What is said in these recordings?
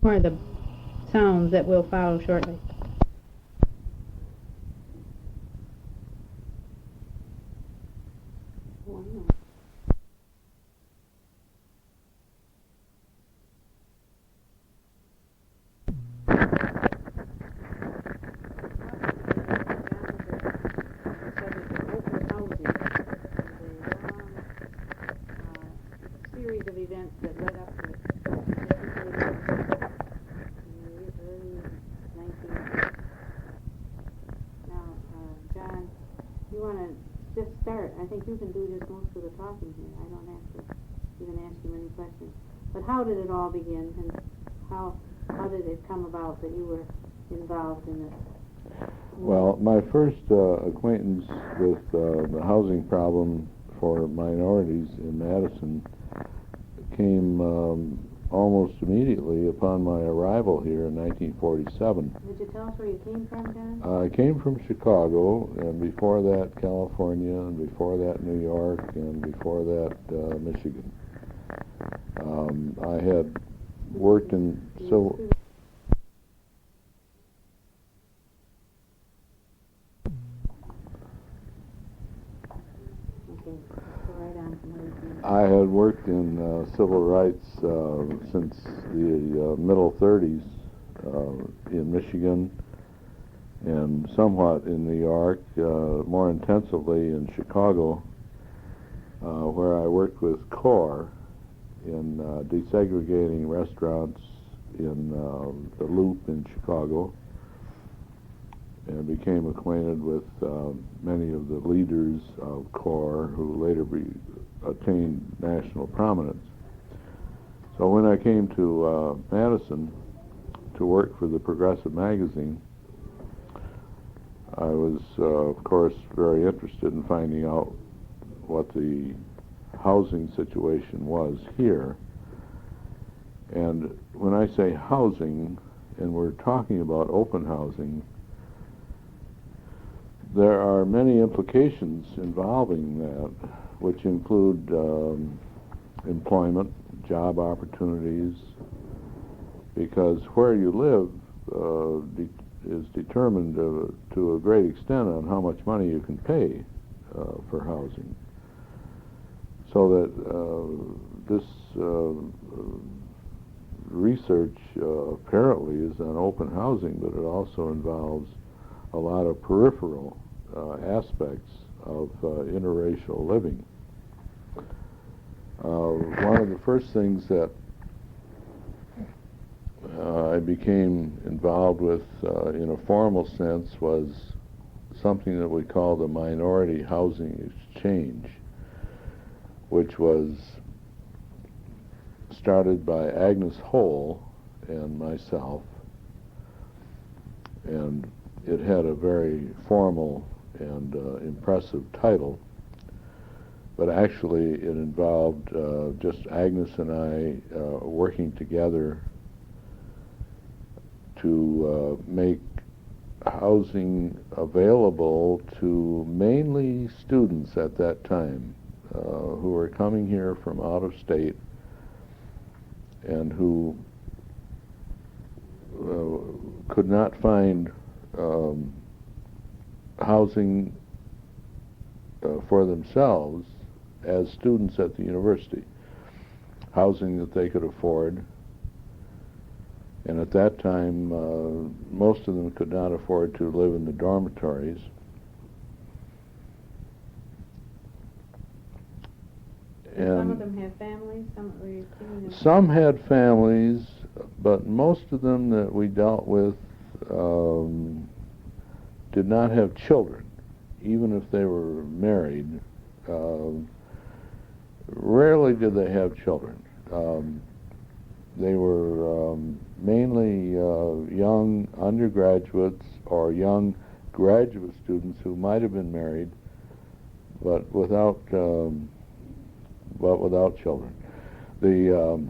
More of the sounds that will follow shortly. Series of events that led up to it. John, you want to just start? I think you can do just most of the talking here. I don't have to even ask you many questions. But how did it all begin, and how did it come about that you were involved in this? Well, my first acquaintance with the housing problem for minorities in Madison came almost immediately upon my arrival here in 1947. Would you tell us where you came from, John? I came from Chicago, and before that California, and before that New York, and before that Michigan. I had worked in civil... I had worked in civil rights since the middle 30s in Michigan, and somewhat in New York, more intensively in Chicago, where I worked with Rohr in desegregating restaurants in the Loop in Chicago, and became acquainted with many of the leaders of Rohr who later attained national prominence. So when I came to Madison to work for the Progressive magazine, I was, of course, very interested in finding out what the housing situation was here. And when I say housing, and we're talking about open housing, there are many implications involving that, which include employment, job opportunities, because where you live is determined to a great extent on how much money you can pay for housing. So that this research apparently is on open housing, but it also involves a lot of peripheral aspects of interracial living. One of the first things that I became involved with in a formal sense was something that we call the Minority Housing Exchange, which was started by Agnes Hole and myself, and it had a very formal and impressive title, but actually it involved just Agnes and I working together to make housing available to mainly students at that time who were coming here from out of state and who could not find housing for themselves as students at the university, housing that they could afford. And at that time, most of them could not afford to live in the dormitories. And some of them have families? Some had families, but most of them that we dealt with did not have children, even if they were married. Rarely did they have children. They were mainly young undergraduates or young graduate students who might have been married, but without children. The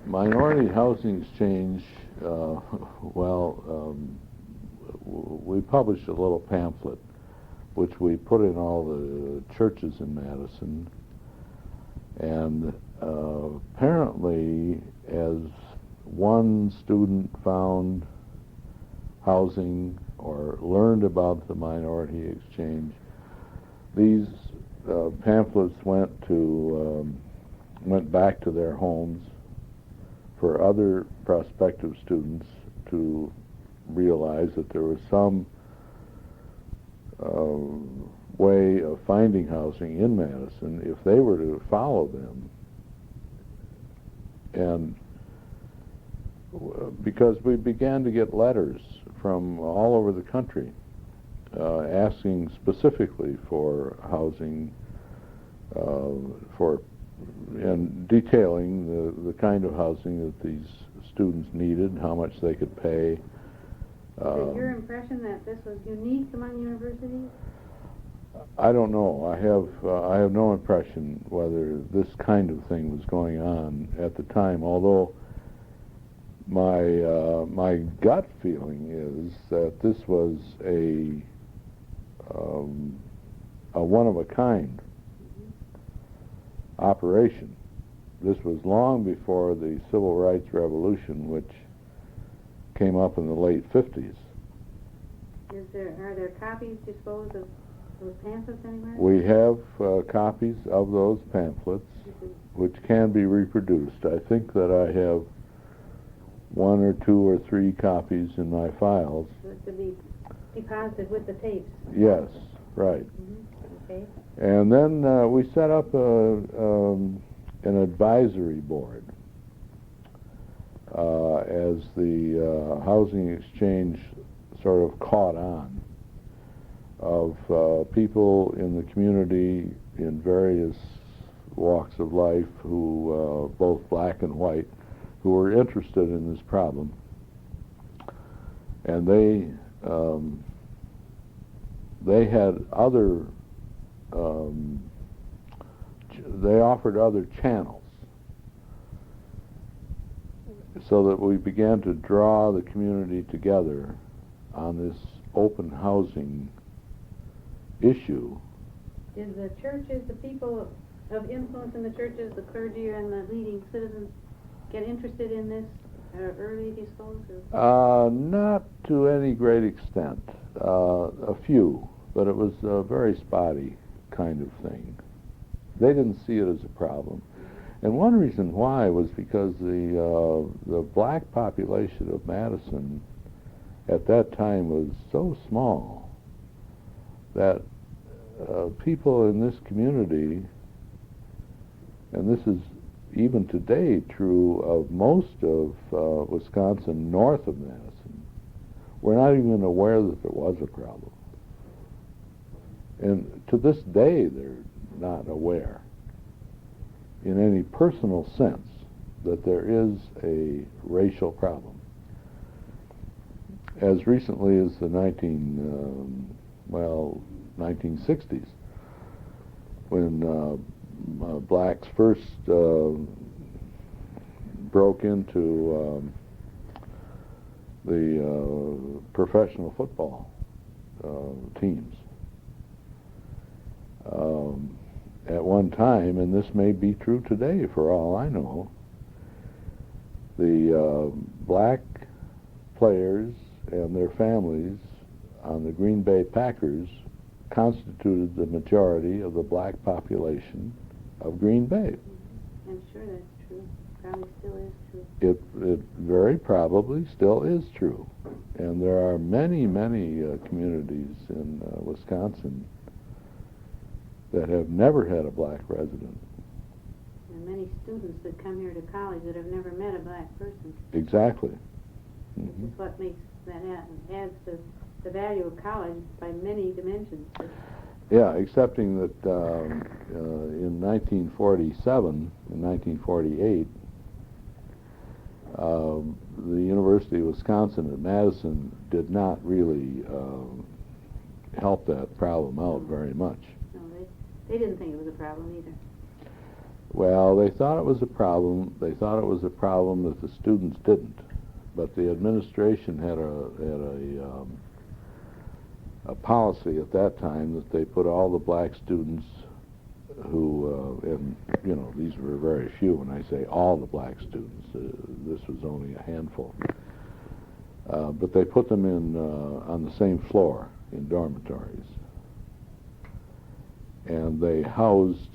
Minority Housing Exchange, we published a little pamphlet which we put in all the churches in Madison, and apparently as one student found housing or learned about the minority exchange, these pamphlets went back to their homes for other prospective students to realize that there was some way of finding housing in Madison if they were to follow them. And because we began to get letters from all over the country asking specifically for housing, and detailing the kind of housing that these students needed, how much they could pay. Is it your impression that this was unique among universities? I don't know. I have no impression whether this kind of thing was going on at the time, although my gut feeling is that this was a one-of-a-kind operation. This was long before the Civil Rights Revolution, which came up in the late 50s. Are there copies disposed of those pamphlets anywhere? We have copies of those pamphlets, which can be reproduced. I think that I have 1 or 2 or 3 copies in my files. To be deposited with the tapes? Yes, right. Okay. And then we set up an advisory board as the housing exchange sort of caught on, of people in the community in various walks of life who, both black and white, who were interested in this problem. And they had other, they offered other channels, so that we began to draw the community together on this open housing issue. Did the churches, the people of influence in the churches, the clergy and the leading citizens, get interested in this early, do you suppose? Not to any great extent. A few, but it was a very spotty kind of thing. They didn't see it as a problem. And one reason why was because the black population of Madison at that time was so small that people in this community, and this is even today true of most of Wisconsin north of Madison, were not even aware that there was a problem. And to this day, they're not aware in any personal sense that there is a racial problem. As recently as the 1960s, when blacks first broke into the professional football teams. At one time, and this may be true today for all I know, the black players and their families on the Green Bay Packers constituted the majority of the black population of Green Bay. I'm sure that's true. Probably still is true. It very probably still is true. And there are many, many communities in Wisconsin that have never had a black resident. And many students that come here to college that have never met a black person. Exactly. Which is what makes that adds to the value of college by many dimensions. Yeah, excepting that in 1947 and 1948, the University of Wisconsin at Madison did not really help that problem out very much. No, they didn't think it was a problem either. Well, they thought it was a problem. They thought it was a problem that the students didn't. But the administration had a policy at that time that they put all the black students who, and you know, these were very few when I say all the black students. This was was only a handful. But they put them in on the same floor in dormitories. And they housed,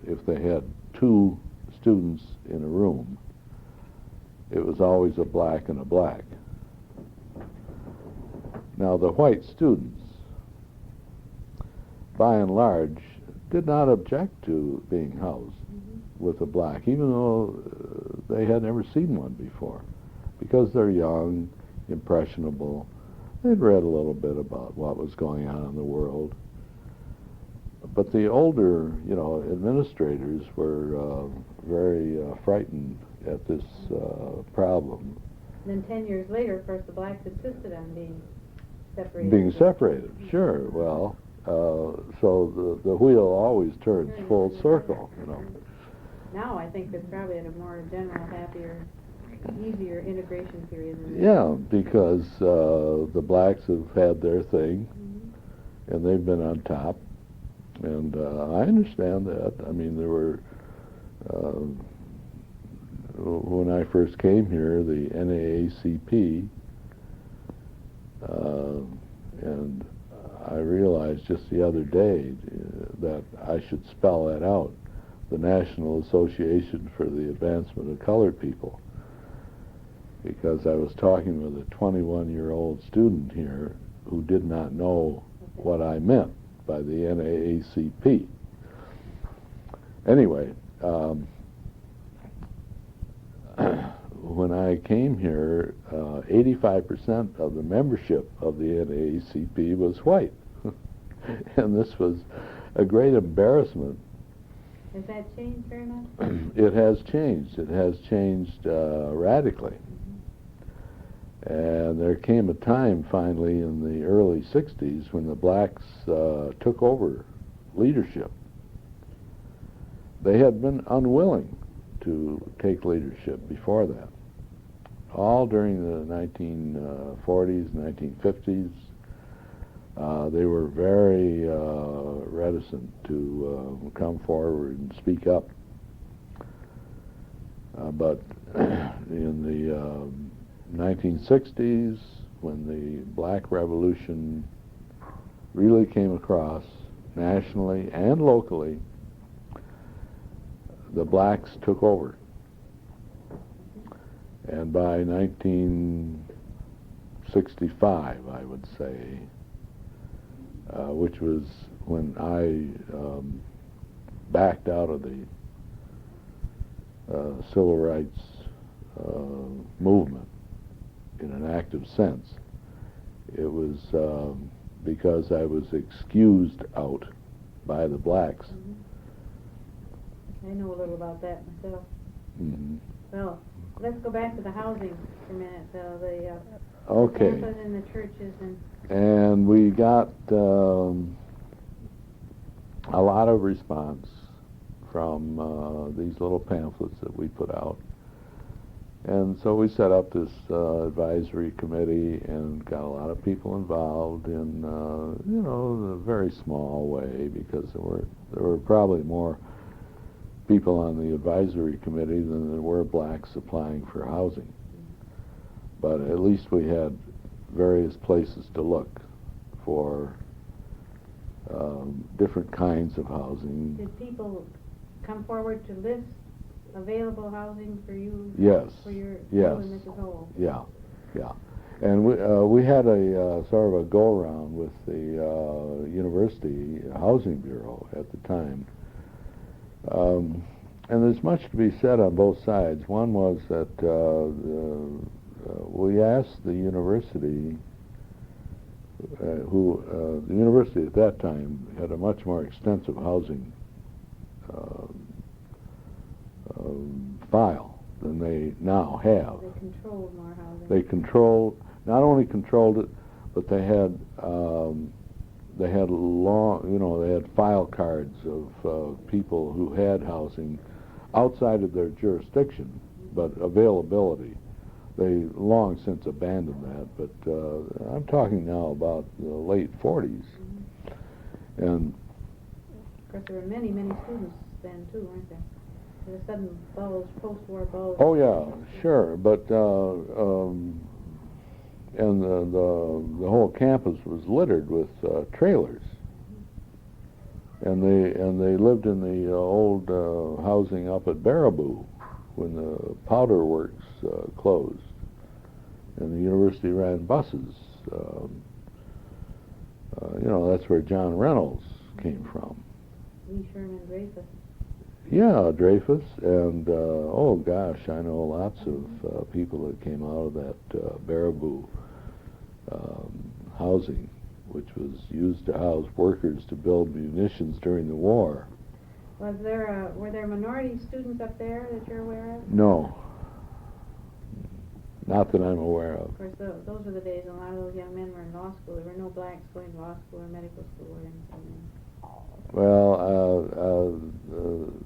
if they had 2 students in a room, it was always a black and a black. Now the white students, by and large, did not object to being housed with a black, even though they had never seen one before, because they're young, impressionable. They'd read a little bit about what was going on in the world. But the older, administrators were very frightened at this problem. And then 10 years later, of course, the blacks insisted on being separated. Being separated, sure. Well, so the wheel always turns full circle, Now I think they're probably at a more general, happier, easier integration period. Yeah, because the blacks have had their thing, and they've been on top. And I understand that. I mean, there were, when I first came here, the NAACP, and I realized just the other day that I should spell that out, the National Association for the Advancement of Colored People, because I was talking with a 21-year-old student here who did not know what I meant by the NAACP. Anyway, when I came here, 85% of the membership of the NAACP was white. And this was a great embarrassment. Has that changed very much? It has changed. It has changed radically. And there came a time finally in the early 60s when the blacks took over leadership. They had been unwilling to take leadership before that. All during the 1940s, 1950s, they were very reticent to come forward and speak up. But in the 1960s, when the Black Revolution really came across nationally and locally, the blacks took over. And by 1965, I would say, which was when I backed out of the civil rights movement in an active sense, it was because I was excused out by the blacks. I know a little about that myself. Well, let's go back to the housing for a minute. The pamphlets in the churches and we got a lot of response from these little pamphlets that we put out. And so we set up this advisory committee and got a lot of people involved in, a very small way, because there were probably more people on the advisory committee than there were blacks applying for housing. But at least we had various places to look for different kinds of housing. Did people come forward to list available housing for you? Yes. For your yes. and Mrs. Hole? Yeah. And we had a sort of a go-around with the University Housing Bureau at the time. And there's much to be said on both sides. One was that we asked the university, the university at that time had a much more extensive housing file than they now have. They controlled more housing. They not only controlled it, but they had they had file cards of people who had housing outside of their jurisdiction, but availability. They long since abandoned that, but I'm talking now about the late 40s. And of course, there were many, many students then too, weren't there? The sudden bulge, post-war bulge. Oh yeah, sure, but and the whole campus was littered with trailers, and they lived in the old housing up at Baraboo when the powder works closed, and the university ran buses. That's where John Reynolds came from. Lee Sherman Dreyfus. Yeah, Dreyfus, and oh gosh, I know lots of people that came out of that Baraboo housing, which was used to house workers to build munitions during the war. Were there minority students up there that you're aware of? No, not that I'm aware of. Of course, those were the days when a lot of those young men were in law school. There were no blacks going to law school or medical school or anything. Well,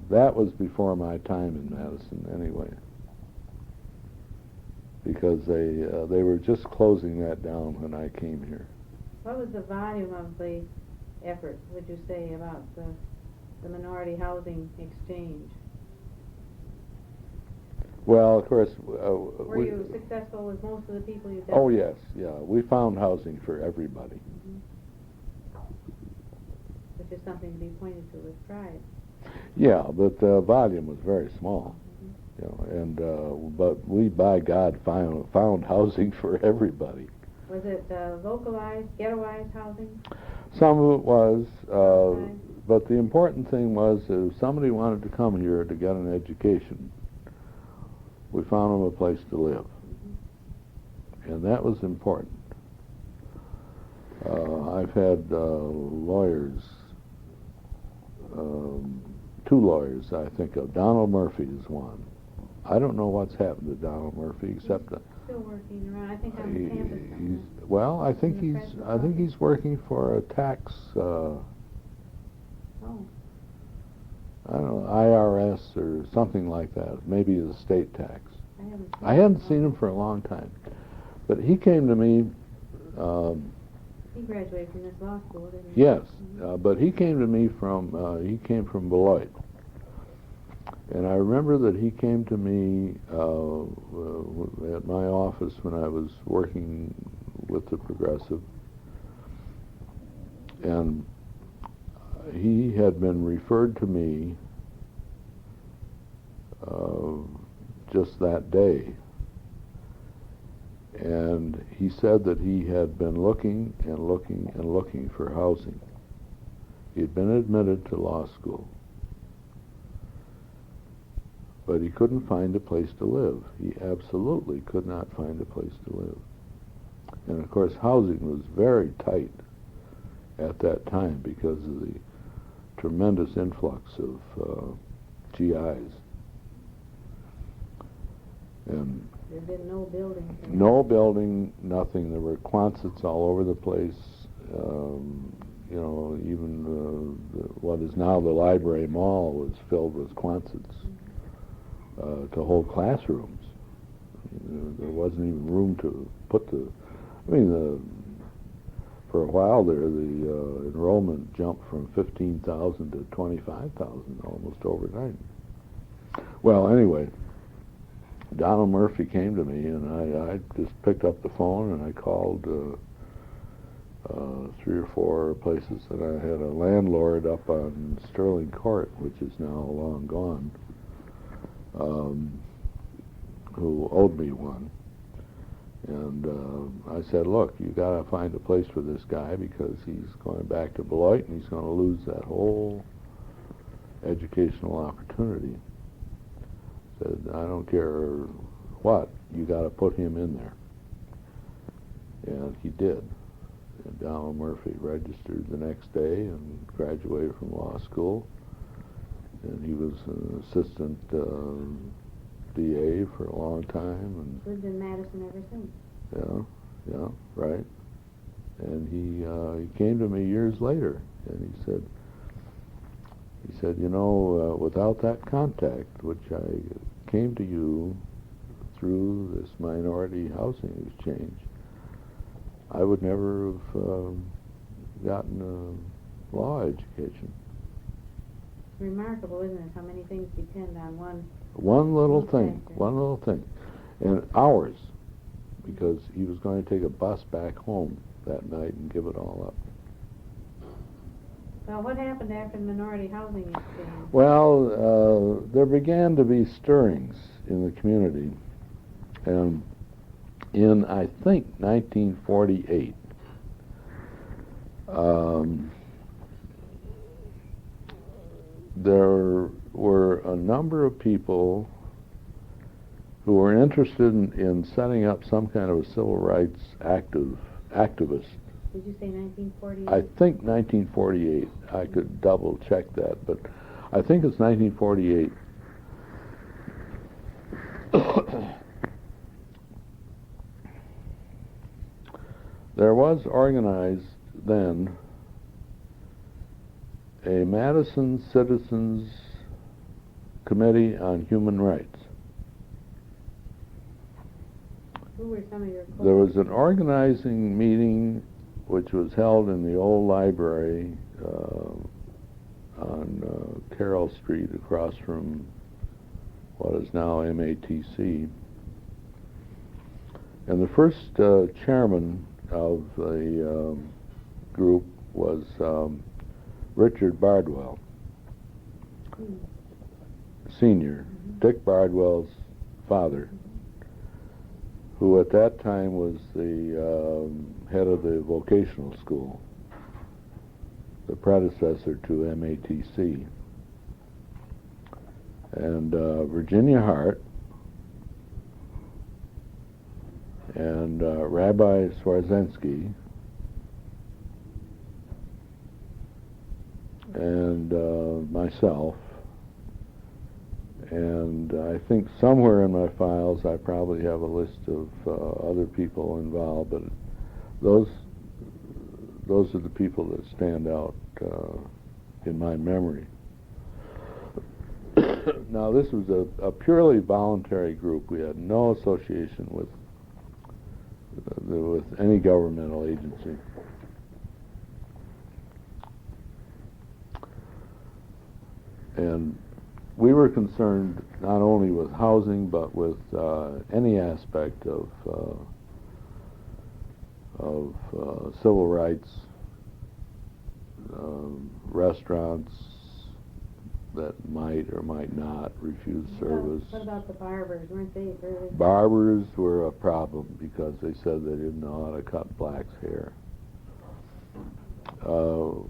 that was before my time in Madison, anyway, because they were just closing that down when I came here. What was the volume of the effort, would you say, about the minority housing exchange? Well, of course. Were you successful with most of the people you dealt Oh with? yes, yeah. We found housing for everybody. Mm-hmm. Which is something to be pointed to with pride. Yeah, but the volume was very small. Mm-hmm. And but we, by God, found housing for everybody. Was it localized, ghettoized housing? Some of it was, but the important thing was that if somebody wanted to come here to get an education, we found them a place to live. Mm-hmm. And that was important. I've had lawyers, two lawyers I think of. Donald Murphy is one. I don't know what's happened to Donald Murphy except that still working around. I think on the campus. well, I think he's working for a tax. I don't know, IRS or something like that. Maybe the state tax. I hadn't seen him for a long time, but he came to me. He graduated from this law school, didn't he? Yes, Mm-hmm. but he came to me he came from Beloit. And I remember that he came to me at my office when I was working with the Progressive. And he had been referred to me just that day. And he said that he had been looking and looking and looking for housing. He had been admitted to law school, but he couldn't find a place to live. He absolutely could not find a place to live. And of course, housing was very tight at that time because of the tremendous influx of GIs. And there'd been no building. No building, nothing. There were Quonsets all over the place. Even what is now the Library Mall was filled with Quonsets to hold classrooms. There wasn't even room to put for a while there, the enrollment jumped from 15,000 to 25,000 almost overnight. Well, anyway, Donald Murphy came to me, and I just picked up the phone and I called 3 or 4 places, and I had a landlord up on Sterling Court, which is now long gone, who owed me one. And I said, look, you got to find a place for this guy because he's going back to Beloit and he's going to lose that whole educational opportunity. Said, I don't care what, you got to put him in there. And he did. And Donald Murphy registered the next day and graduated from law school. And he was an assistant DA for a long time. And lived in Madison ever since. Yeah, right. And he came to me years later, and he said, without that contact, which I came to you through this minority housing exchange, I would never have gotten a law education. remarkable, isn't it, how many things depend on one. One little thing, factor. one little thing. And hours, because he was going to take a bus back home that night and give it all up. So what happened after the minority housing exchange? Well, there began to be stirrings in the community, and in, I think, 1948, there were a number of people who were interested in setting up some kind of a civil rights activist. Did you say 1948? I think 1948. I could double check that, but I think it's 1948. There was organized then a Madison Citizens Committee on Human Rights. Who were some of your There was an organizing meeting which was held in the old library on Carroll Street across from what is now MATC. And the first chairman of the group was Richard Bardwell, Sr., Dick Bardwell's father, who at that time was the head of the vocational school, the predecessor to MATC. And Virginia Hart and Rabbi Swarsensky and myself, and I think somewhere in my files I probably have a list of other people involved, but those are the people that stand out in my memory. Now, this was a purely voluntary group. We had no association with any governmental agency. And we were concerned not only with housing, but with any aspect of civil rights, restaurants that might or might not refuse service. What about the barbers? Weren't they really? Barbers were a problem because they said they didn't know how to cut blacks' hair,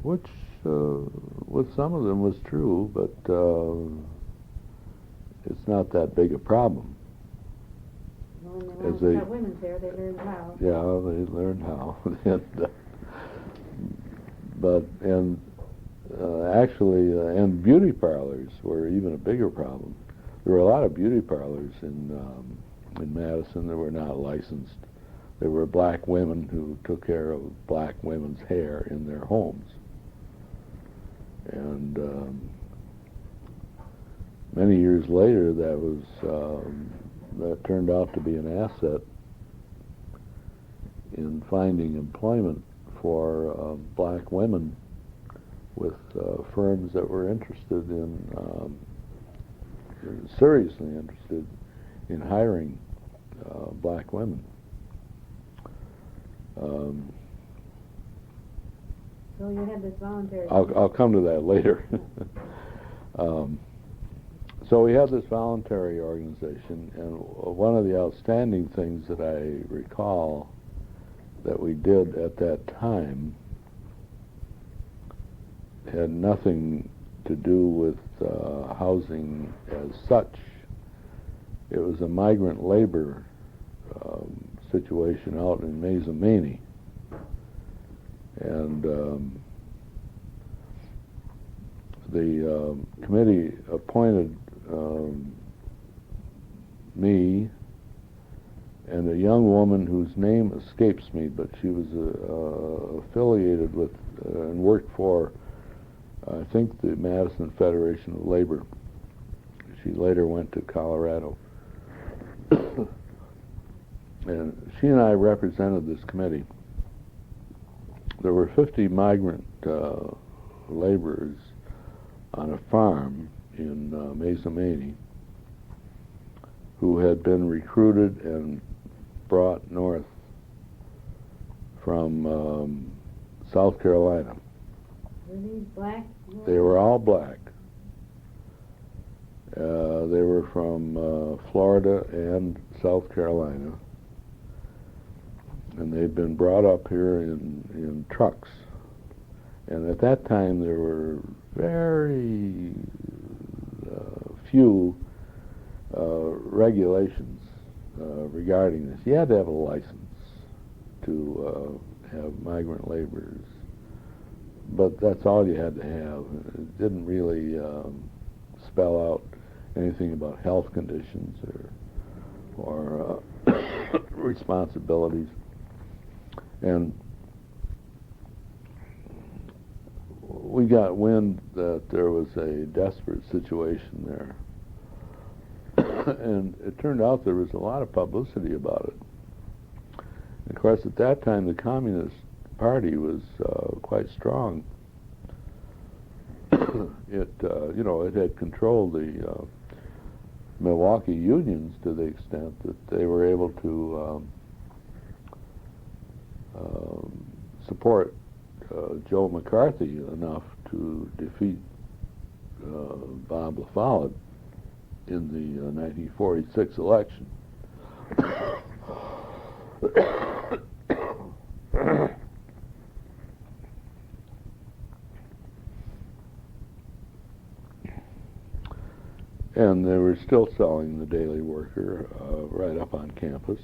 which with some of them was true, but it's not that big a problem. Well, when they wanted to cut women's hair, they learned how. Yeah, they learned how. And beauty parlors were even a bigger problem. There were a lot of beauty parlors in Madison that were not licensed. There were black women who took care of black women's hair in their homes. And many years later, that turned out to be an asset in finding employment for black women with firms that were interested seriously interested in hiring black women. So you had this voluntary. I'll come to that later. So we had this voluntary organization, and one of the outstanding things that I recall that we did at that time had nothing to do with housing as such. It was a migrant labor situation out in Mazomanie. And the committee appointed me and a young woman whose name escapes me, but she was affiliated with and worked for, I think, the Madison Federation of Labor. She later went to Colorado. And she and I represented this committee. There were 50 migrant laborers on a farm in Mazomanie who had been recruited and brought north from South Carolina. Were these black? They were all black. They were from Florida and South Carolina, and they'd been brought up here in trucks. And at that time, there were very few regulations regarding this. You had to have a license to have migrant laborers, but that's all you had to have. It didn't really spell out anything about health conditions or responsibilities. And we got wind that there was a desperate situation there. And it turned out there was a lot of publicity about it. Of course, at that time, the Communist Party was quite strong. It had controlled the Milwaukee unions to the extent that they were able to support Joe McCarthy enough to defeat Bob LaFollette in the 1946 election. And they were still selling the Daily Worker right up on campus.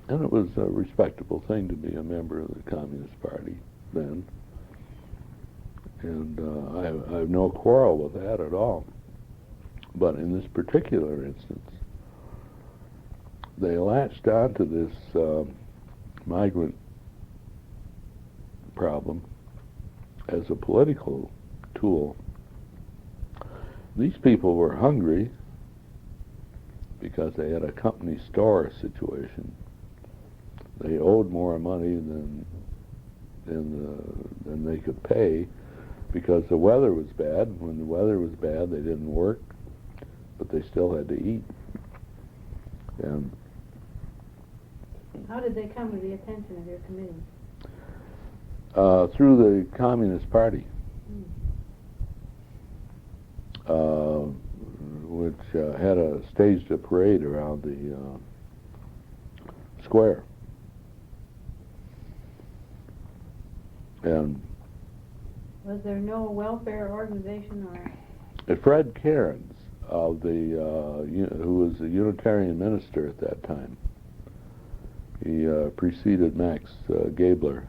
And it was a respectable thing to be a member of the Communist Party then. And I have no quarrel with that at all. But in this particular instance, they latched onto this migrant problem as a political tool. These people were hungry because they had a company store situation. They owed more money than they could pay because the weather was bad. When the weather was bad, they didn't work, but they still had to eat. And how did they come to the attention of your committee? Through the Communist Party, which had staged a parade around the square. And was there no welfare organization or? Fred Cairns, of who was a Unitarian minister at that time. He preceded Max Gabler.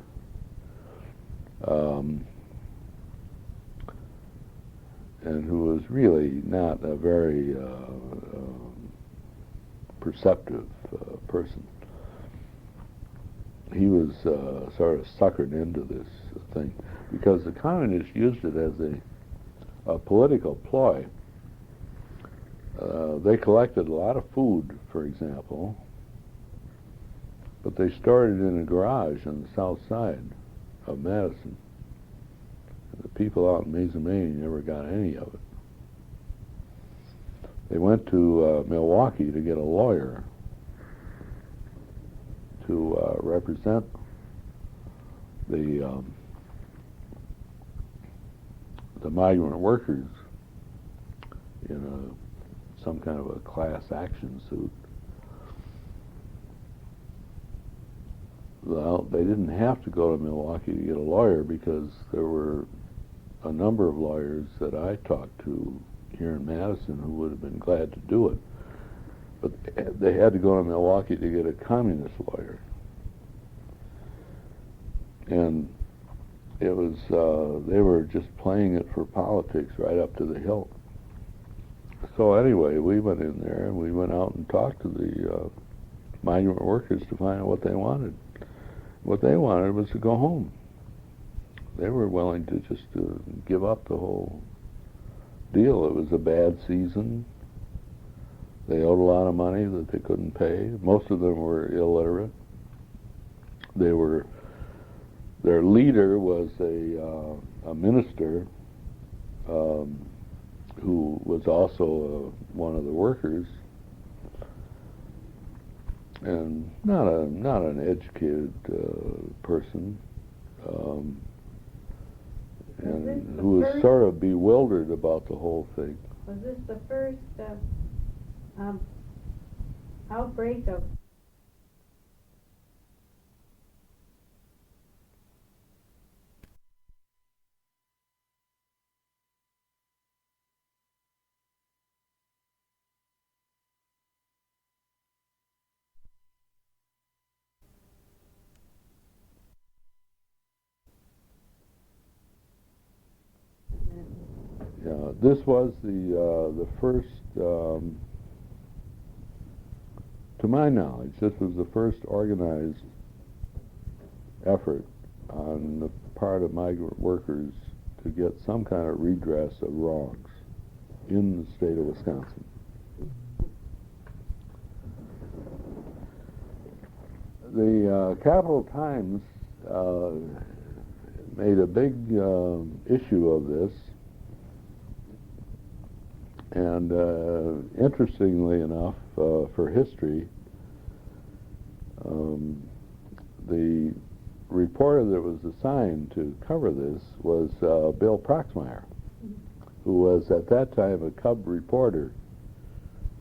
And who was really not a very perceptive person. He was sort of suckered into this thing because the communists used it as a political ploy. They collected a lot of food, for example, but they stored it in a garage on the south side of Madison. And the people out in Mazomanie never got any of it. They went to Milwaukee to get a lawyer to represent the migrant workers in some kind of a class action suit. Well, they didn't have to go to Milwaukee to get a lawyer because there were a number of lawyers that I talked to here in Madison who would have been glad to do it. But they had to go to Milwaukee to get a communist lawyer. And it was, they were just playing it for politics right up to the hilt. So anyway, we went in there and we went out and talked to the migrant workers to find out what they wanted. What they wanted was to go home. They were willing to just give up the whole deal. It was a bad season. They owed a lot of money that they couldn't pay. Most of them were illiterate. Their leader was a minister who was also one of the workers, and not an educated person, and who was sort of bewildered about the whole thing. Was this the first outbreak of Yeah, this was the first, to my knowledge, this was the first organized effort on the part of migrant workers to get some kind of redress of wrongs in the state of Wisconsin. The Capital Times made a big issue of this, and interestingly enough, for history, the reporter that was assigned to cover this was Bill Proxmire, who was at that time a cub reporter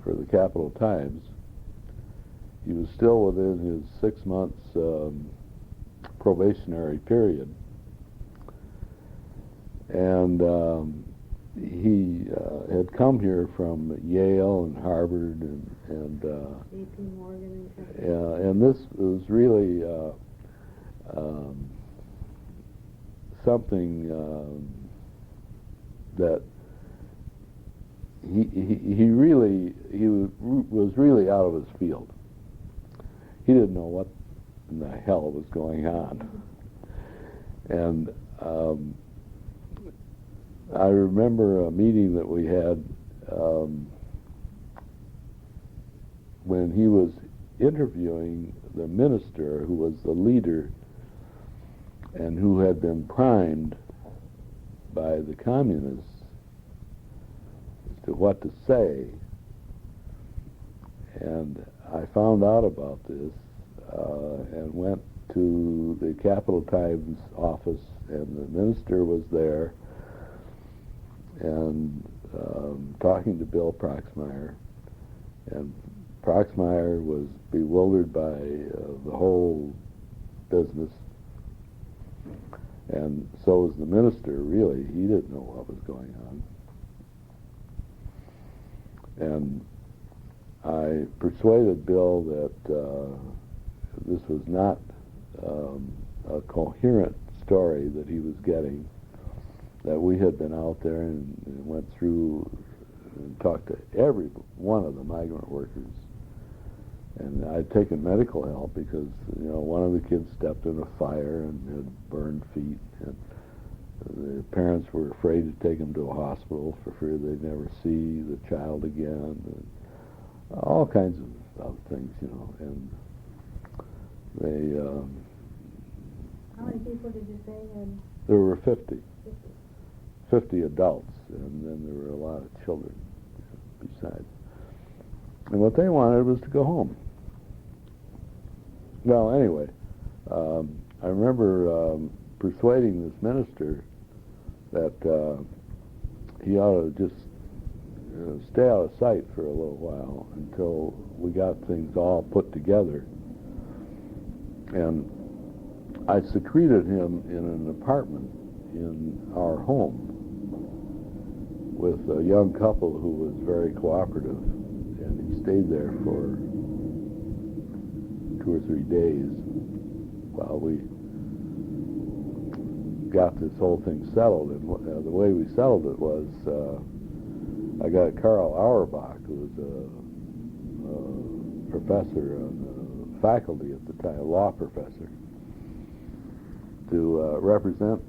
for the Capital Times. He was still within his 6 months probationary period, and he had come here from Yale and Harvard and J.P. Morgan and this was really something that he was really out of his field. He didn't know what in the hell was going on, and I remember a meeting that we had when he was interviewing the minister who was the leader and who had been primed by the communists as to what to say. And I found out about this and went to the Capital Times office, and the minister was there, and talking to Bill Proxmire, and Proxmire was bewildered by the whole business, and so was the minister. Really, he didn't know what was going on, and I persuaded Bill that this was not a coherent story that he was getting, that we had been out there and went through and talked to every one of the migrant workers. And I'd taken medical help because, one of the kids stepped in a fire and had burned feet. And the parents were afraid to take him to a hospital for fear they'd never see the child again. And all kinds of other things, And they... How many people did you say had? There were 50 adults, and then there were a lot of children besides. And what they wanted was to go home. Well, anyway, I remember persuading this minister that he ought to just stay out of sight for a little while until we got things all put together. And I secreted him in an apartment in our home with a young couple who was very cooperative, and he stayed there for 2 or 3 days while we got this whole thing settled. And the way we settled it was I got Carl Auerbach, who was a professor on the faculty at the time, a law professor, to represent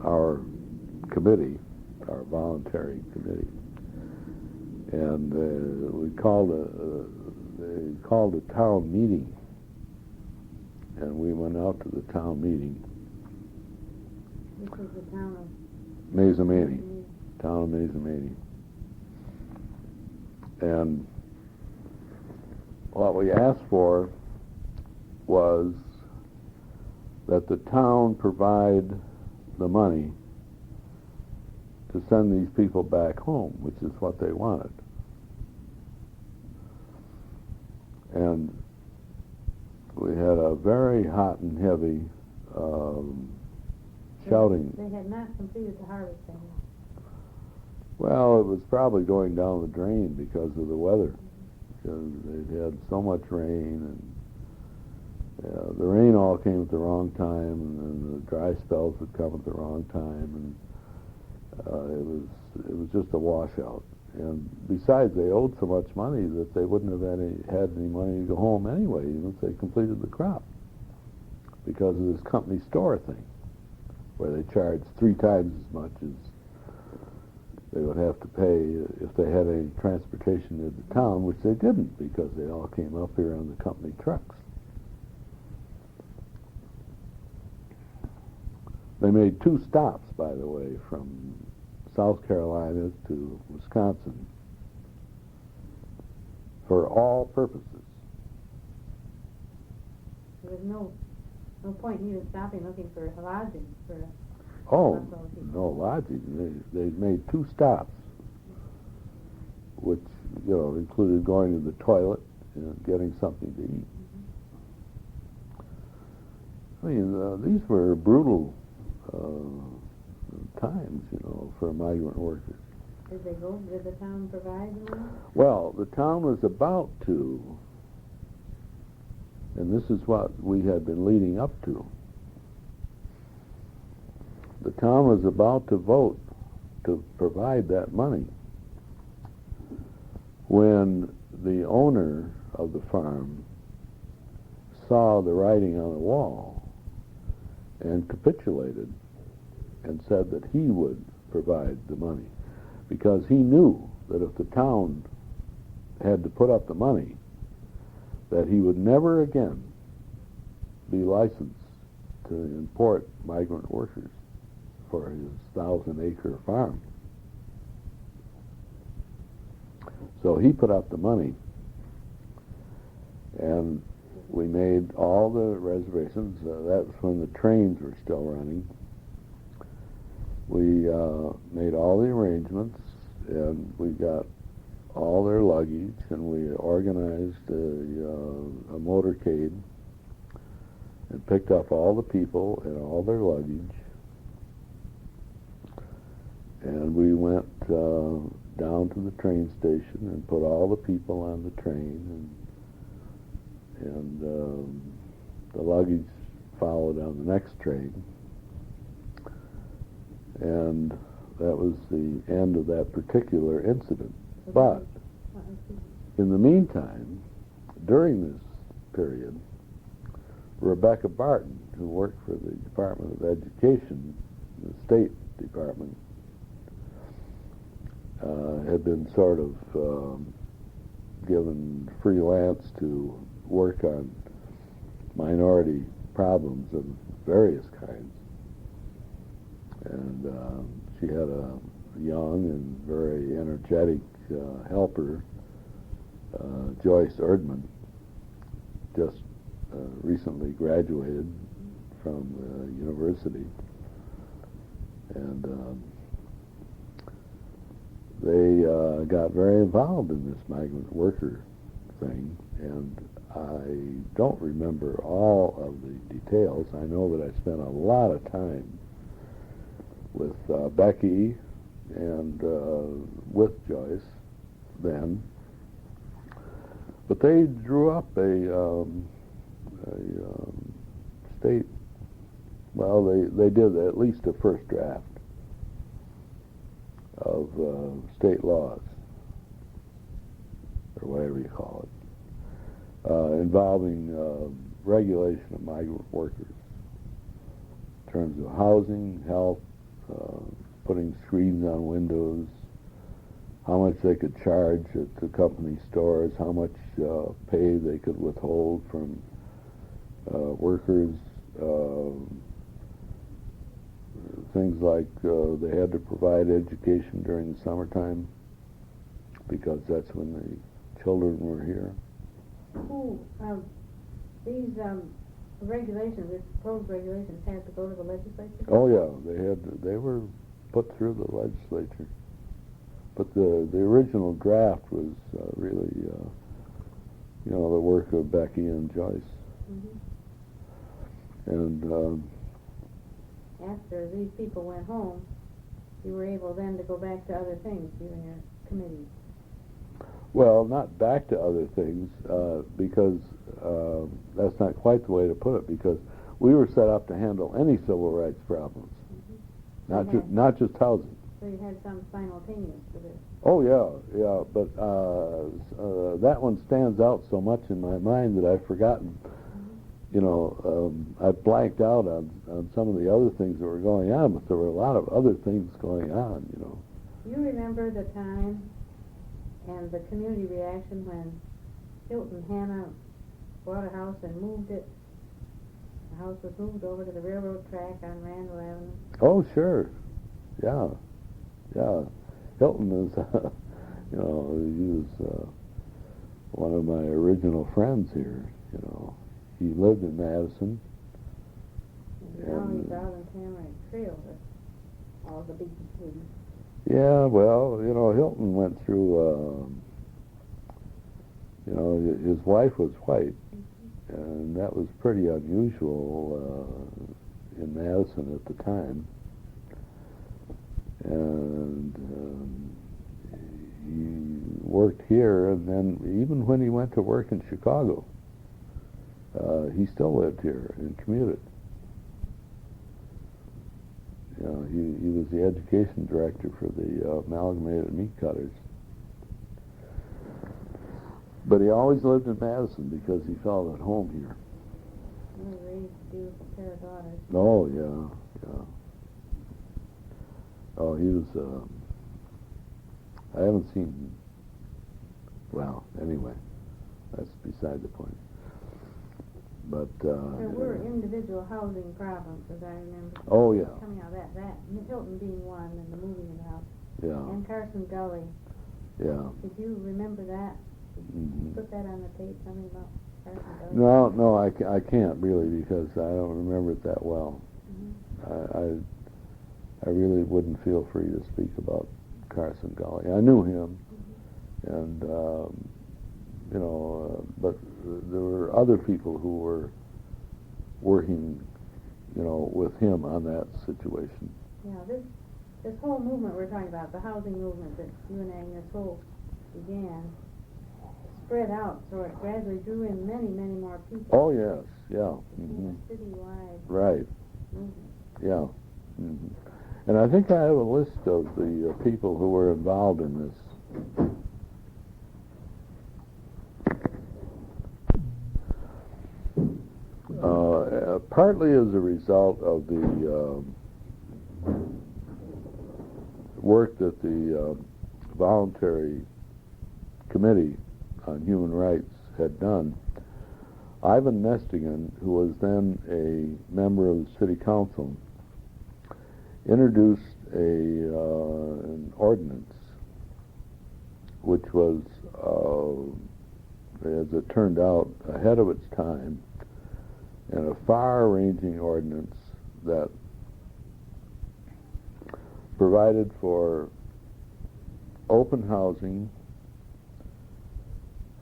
our committee, our voluntary committee, and they called a town meeting, and we went out to the town meeting, This is the town of Mazamani, town of Mazamani. And what we asked for was that the town provide the money to send these people back home, which is what they wanted. And we had a very hot and heavy shouting. They had not completed the harvesting. Well, it was probably going down the drain because of the weather, because they'd had so much rain, and the rain all came at the wrong time, and then the dry spells would come at the wrong time, and it was just a washout. And besides, they owed so much money that they wouldn't have had any money to go home anyway, even if they completed the crop, because of this company store thing, where they charged 3 times as much as they would have to pay if they had any transportation to the town, which they didn't, because they all came up here on the company trucks. They made 2 stops, by the way, from South Carolina to Wisconsin for all purposes. There was no point in even stopping looking for lodging for. Oh, no lodging. They made 2 stops, which included going to the toilet and getting something to eat. I mean, these were brutal times, for migrant workers. Did the town provide the money? Well, the town was about to, and this is what we had been leading up to. The town was about to vote to provide that money when the owner of the farm saw the writing on the wall and capitulated and said that he would provide the money, because he knew that if the town had to put up the money, that he would never again be licensed to import migrant workers for his 1,000-acre farm. So he put up the money, and we made all the reservations. That was when the trains were still running. We made all the arrangements, and we got all their luggage, and we organized a motorcade and picked up all the people and all their luggage. And we went down to the train station and put all the people on the train, and the luggage followed on the next train. And that was the end of that particular incident. But in the meantime, during this period, Rebecca Barton, who worked for the Department of Education, the State Department, had been sort of given freelance to work on minority problems of various kinds. And she had a young and very energetic helper, Joyce Erdman, just recently graduated from the university. And they got very involved in this migrant worker thing, and I don't remember all of the details. I know that I spent a lot of time with Becky and with Joyce then, but they drew up a state, well, they did at least a first draft of state laws, or whatever you call it, involving regulation of migrant workers in terms of housing, health, putting screens on windows, how much they could charge at the company stores, how much pay they could withhold from workers, things like they had to provide education during the summertime because that's when the children were here. Who, these regulations, these proposed regulations had to go to the legislature? Oh yeah, they were put through the legislature. But the original draft was really, the work of Becky and Joyce. Mm-hmm. And after these people went home, you were able then to go back to other things, you and your committee. well, not back to other things, because that's not quite the way to put it, because we were set up to handle any civil rights problems, not just housing. So you had some simultaneous to this. Oh yeah, but that one stands out so much in my mind that I've forgotten. I blanked out on some of the other things that were going on, but there were a lot of other things going on. Do you remember the time and the community reaction when Hilton Hanna bought a house and moved it? The house was moved over to the railroad track on Randall Avenue. Oh sure, yeah. Hilton is, he was one of my original friends here. He lived in Madison. And now he's out on Tamarack Trail with all the big cities. Yeah, well, Hilton went through, his wife was white, and that was pretty unusual in Madison at the time. And he worked here, and then even when he went to work in Chicago, he still lived here and commuted. He was the education director for the Amalgamated Meat Cutters. But he always lived in Madison because he felt at home here. You raised a beautiful pair of daughters. Oh, yeah. Oh, he was, I haven't seen, well, anyway, that's beside the point. But, there were individual housing problems, as I remember. Oh, yeah. Coming out of that Hilton being one, and the moving of the house. Yeah. And Carson Gully. Yeah. Did you remember that? Did you put that on the tape, something about Carson Gully? No, I can't really, because I don't remember it that well. I really wouldn't feel free to speak about Carson Gully. I knew him, and but there were other people who were working, with him on that situation. Yeah, this whole movement we're talking about, the housing movement that you and Agnes Holt began, spread out, so it gradually drew in many, many more people. Oh yes, yeah. A citywide right. movement. Yeah. And I think I have a list of the people who were involved in this. Partly as a result of the work that the Voluntary Committee on Human Rights had done, Ivan Nestingen, who was then a member of the City Council, introduced an ordinance which was, as it turned out, ahead of its time, and a far-ranging ordinance that provided for open housing,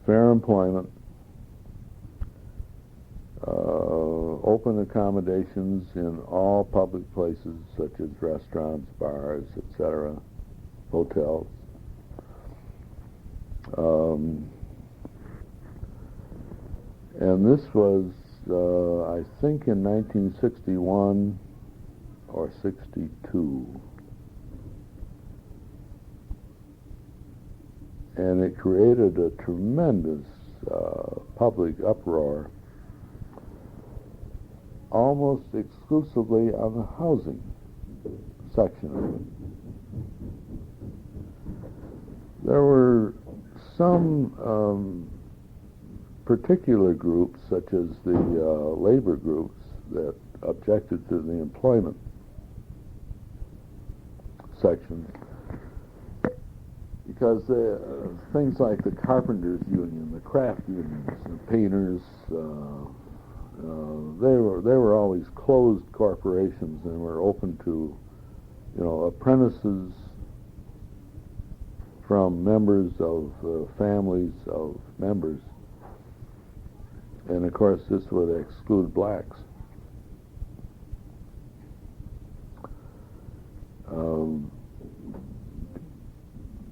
fair employment, open accommodations in all public places such as restaurants, bars, etc., hotels. And this was, I think, in 1961 or 62. And it created a tremendous public uproar, almost exclusively on the housing section of it. There were some particular groups, such as the labor groups, that objected to the employment sections, because things like the carpenters union, the craft unions, the painters, they were always closed corporations and were open to, apprentices from members of families of members. And of course, this would exclude blacks.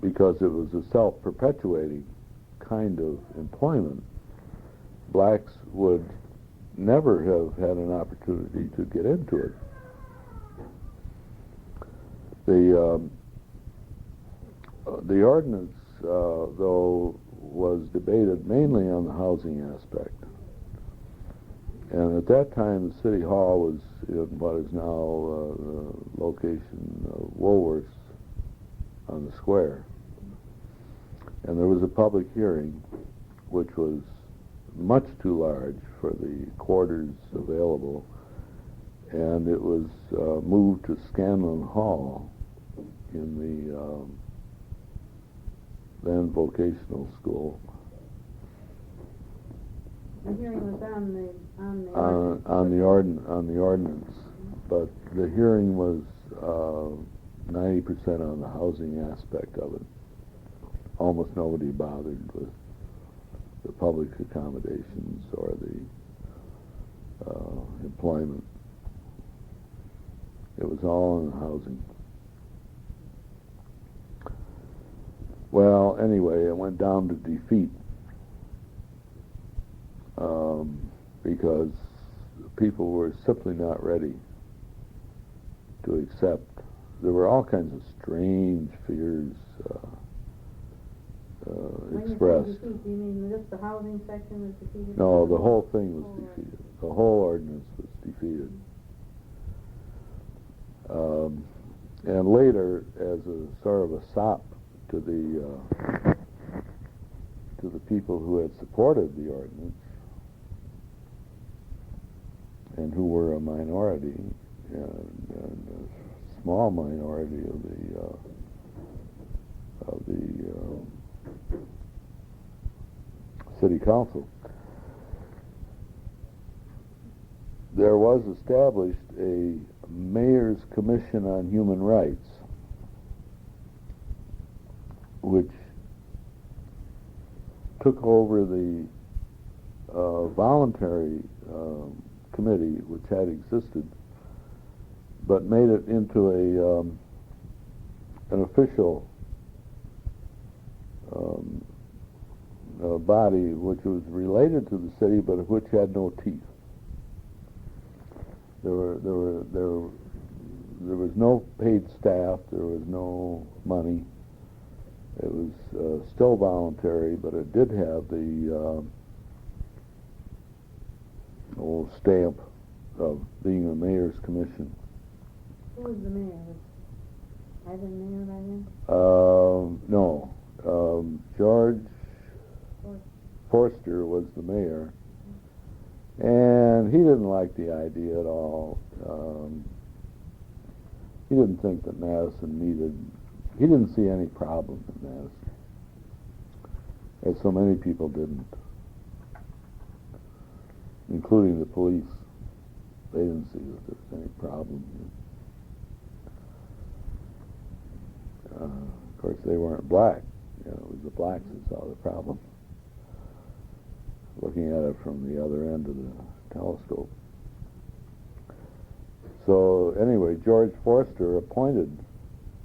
Because it was a self-perpetuating kind of employment, blacks would never have had an opportunity to get into it. The ordinance, though, was debated mainly on the housing aspect. And at that time, the City Hall was in what is now the location of Woolworths on the square. And there was a public hearing, which was much too large for the quarters available, and it was moved to Scanlon Hall in the then vocational school. The hearing was on the ordinance, but the hearing was 90% on the housing aspect of it. Almost nobody bothered with the public accommodations or the employment. It was all on the housing. Well, anyway, it went down to defeat because people were simply not ready to accept. There were all kinds of strange fears expressed. When you say defeat, do you mean just the housing section was defeated? No, the whole thing was defeated. The whole ordinance was defeated. And later, as a sort of a sop to the people who had supported the ordinance and who were a minority, and a small minority of the city council, there was established a Mayor's Commission on Human Rights, which took over the voluntary committee which had existed, but made it into an official body which was related to the city, but which had no teeth. There was no paid staff. There was no money. It was still voluntary, but it did have the old stamp of being a mayor's commission. Who was the mayor? Was Ivan mayor by then? No. George Forster was the mayor, and he didn't like the idea at all. He didn't think that Madison he didn't see any problem in Madison, as so many people didn't, including the police. They didn't see that there was any problem. Of course, they weren't black. It was the blacks that saw the problem, looking at it from the other end of the telescope. So anyway, George Forster appointed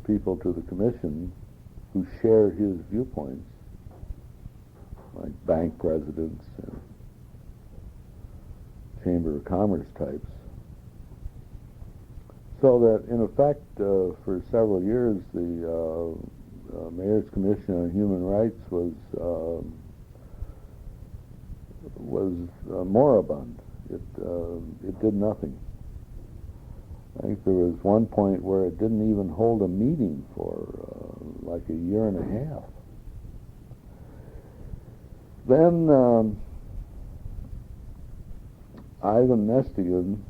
people to the commission who shared his viewpoints, like bank presidents and Chamber of Commerce types. So that, in effect, for several years, the Mayor's Commission on Human Rights was moribund. It did nothing. I think there was one point where it didn't even hold a meeting for like a year and a half. Then Ivan Nestingen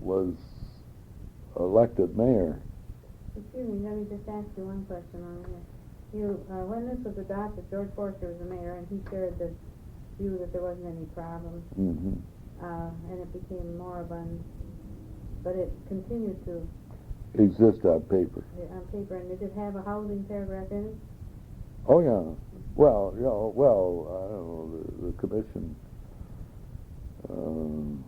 was elected mayor. Excuse me, let me just ask you one question on here. When this was adopted, George Forster was the mayor, and he shared the view that there wasn't any problem, Mm-hmm. And it became moribund, but it continued to Exist on paper. on paper. And did it have a housing paragraph in it? Oh yeah. Well, I don't know, the commission. I don't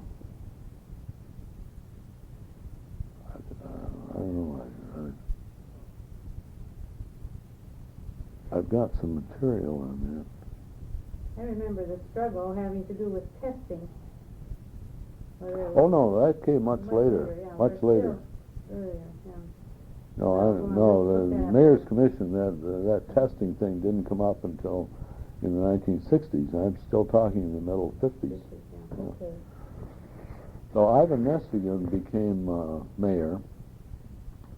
know. I've got some material on I remember the struggle having to do with testing. that. Oh no, that came much later. Yeah, Much but later. still earlier, yeah. No, the mayor's commission, that testing thing didn't come up until in the 1960s. I'm still talking in the middle 50s. Yeah. Okay. So Ivan Nestingen became mayor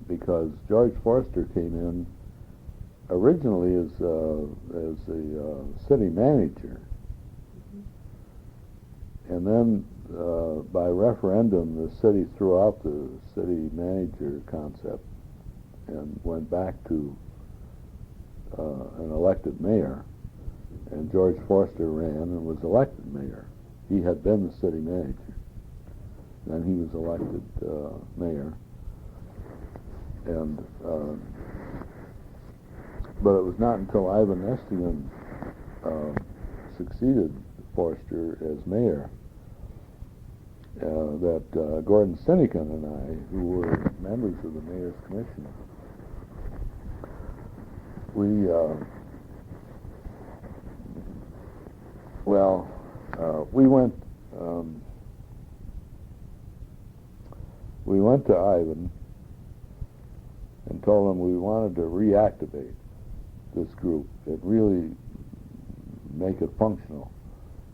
because George Forster came in originally as the city manager, and then by referendum the city threw out the city manager concept and went back to an elected mayor, and George Forster ran and was elected mayor. He had been the city manager, then he was elected mayor, and but it was not until Ivan Nestingen succeeded Forster as mayor that Gordon Sinykin and I, who were members of the mayor's commission, we went to Ivan and told him we wanted to reactivate this group and really make it functional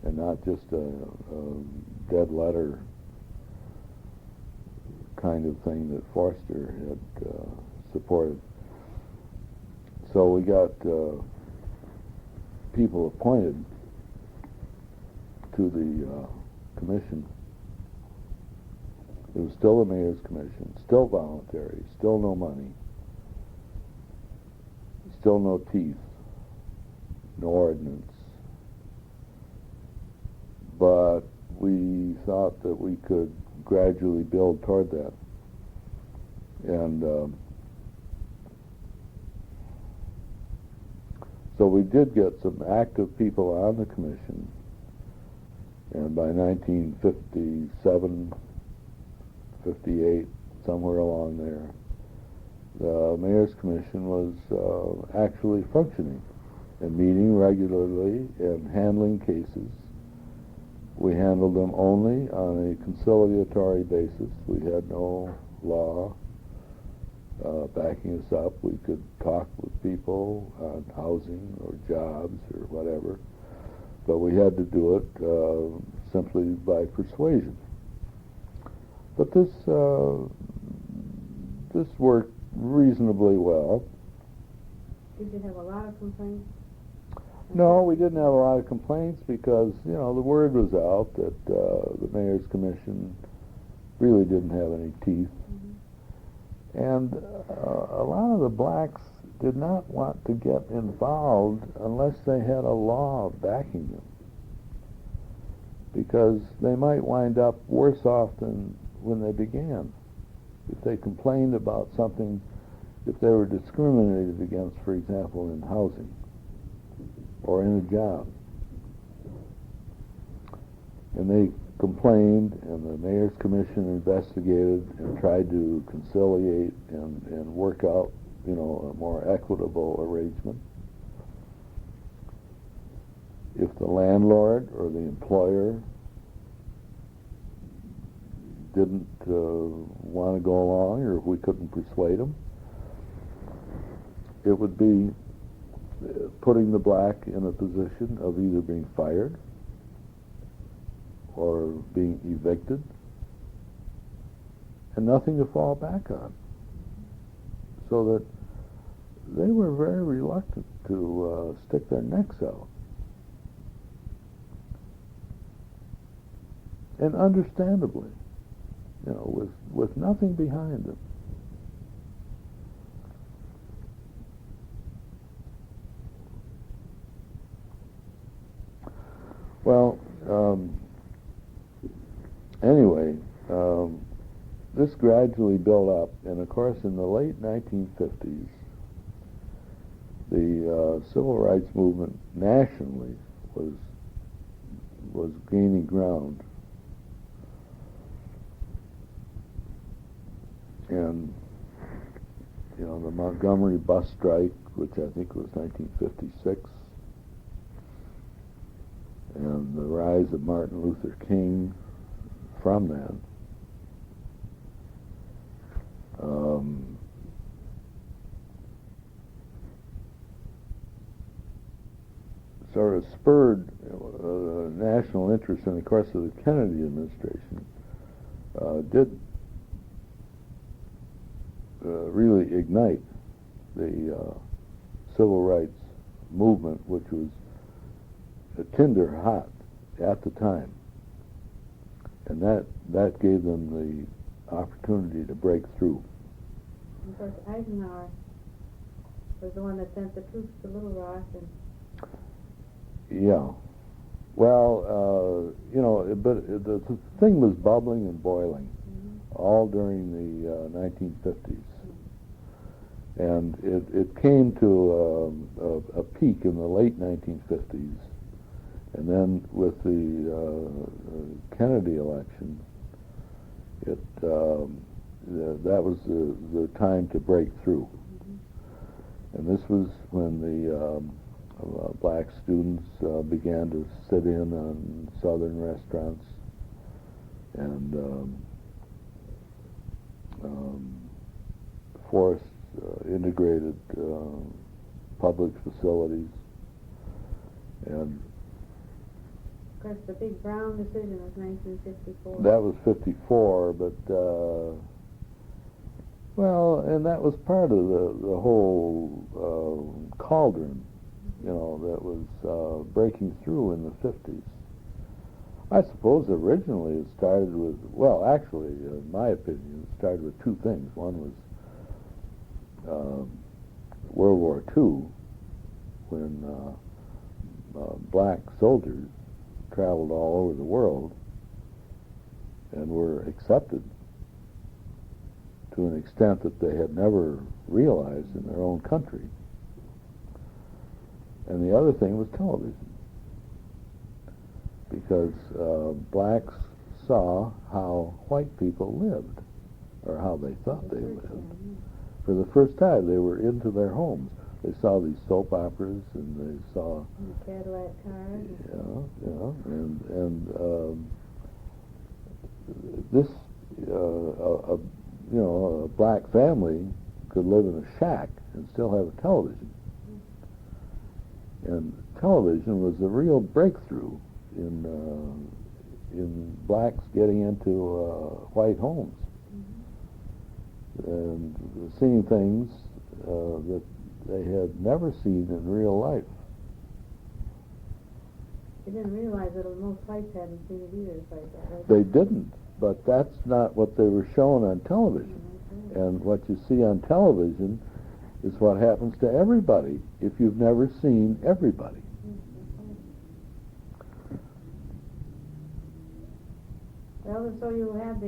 and not just a dead letter kind of thing that Forster had supported. So we got people appointed to the commission. It was still a mayor's commission, still voluntary, still no money, still no teeth, no ordinance. But we thought that we could gradually build toward that. And so we did get some active people on the commission. And by 1957, 58, somewhere along there, the mayor's commission was actually functioning and meeting regularly and handling cases. We handled them only on a conciliatory basis. We had no law backing us up. We could talk with people on housing or jobs or whatever, but we had to do it simply by persuasion. But this worked reasonably well. Did you have a lot of complaints? No, we didn't have a lot of complaints because, the word was out that the mayor's commission really didn't have any teeth. Mm-hmm. And a lot of the blacks did not want to get involved unless they had a law backing them, because they might wind up worse off than when they began. If they complained about something, if they were discriminated against, for example, in housing or in a job, and they complained and the mayor's commission investigated and tried to conciliate and work out, a more equitable arrangement. If the landlord or the employer didn't want to go along, or if we couldn't persuade them, it would be putting the black in a position of either being fired or being evicted, and nothing to fall back on. So that they were very reluctant to stick their necks out. And understandably, with nothing behind them. gradually built up, and of course in the late 1950s, the civil rights movement nationally was gaining ground. And, you know, the Montgomery bus strike, which I think was 1956, and the rise of Martin Luther King from that, sort of spurred national interest, and of course of the Kennedy administration did really ignite the civil rights movement, which was tinder hot at the time, and that gave them the opportunity to break through. Of course, Eisenhower was the one that sent the troops to Little Rock, and yeah. Well, you know, but the thing was bubbling and boiling all during the 1950s. And it came to a peak in the late 1950s. And then with the Kennedy election, that was the time to break through. And this was when the black students began to sit in on southern restaurants and forced integrated public facilities. And of course the big Brown decision was 1954. that was 54, but well, and that was part of the whole cauldron, you know, that was breaking through in the 50s. I suppose originally it started with, well, actually, in my opinion, it started with two things. One was World War II, when black soldiers traveled all over the world and were accepted to an extent that they had never realized in their own country. And the other thing was television, because blacks saw how white people lived, or how they thought they lived. For the first time, they were into their homes. They saw these soap operas, and they saw the Cadillac cars. And this, you know, a black family could live in a shack and still have a television. And television was a real breakthrough in blacks getting into white homes and seeing things that they had never seen in real life. They didn't realize that most whites hadn't seen it either, like that, right? They didn't, but that's not what they were shown on television. And what you see on television is what happens to everybody if you've never seen everybody. Well, and so you had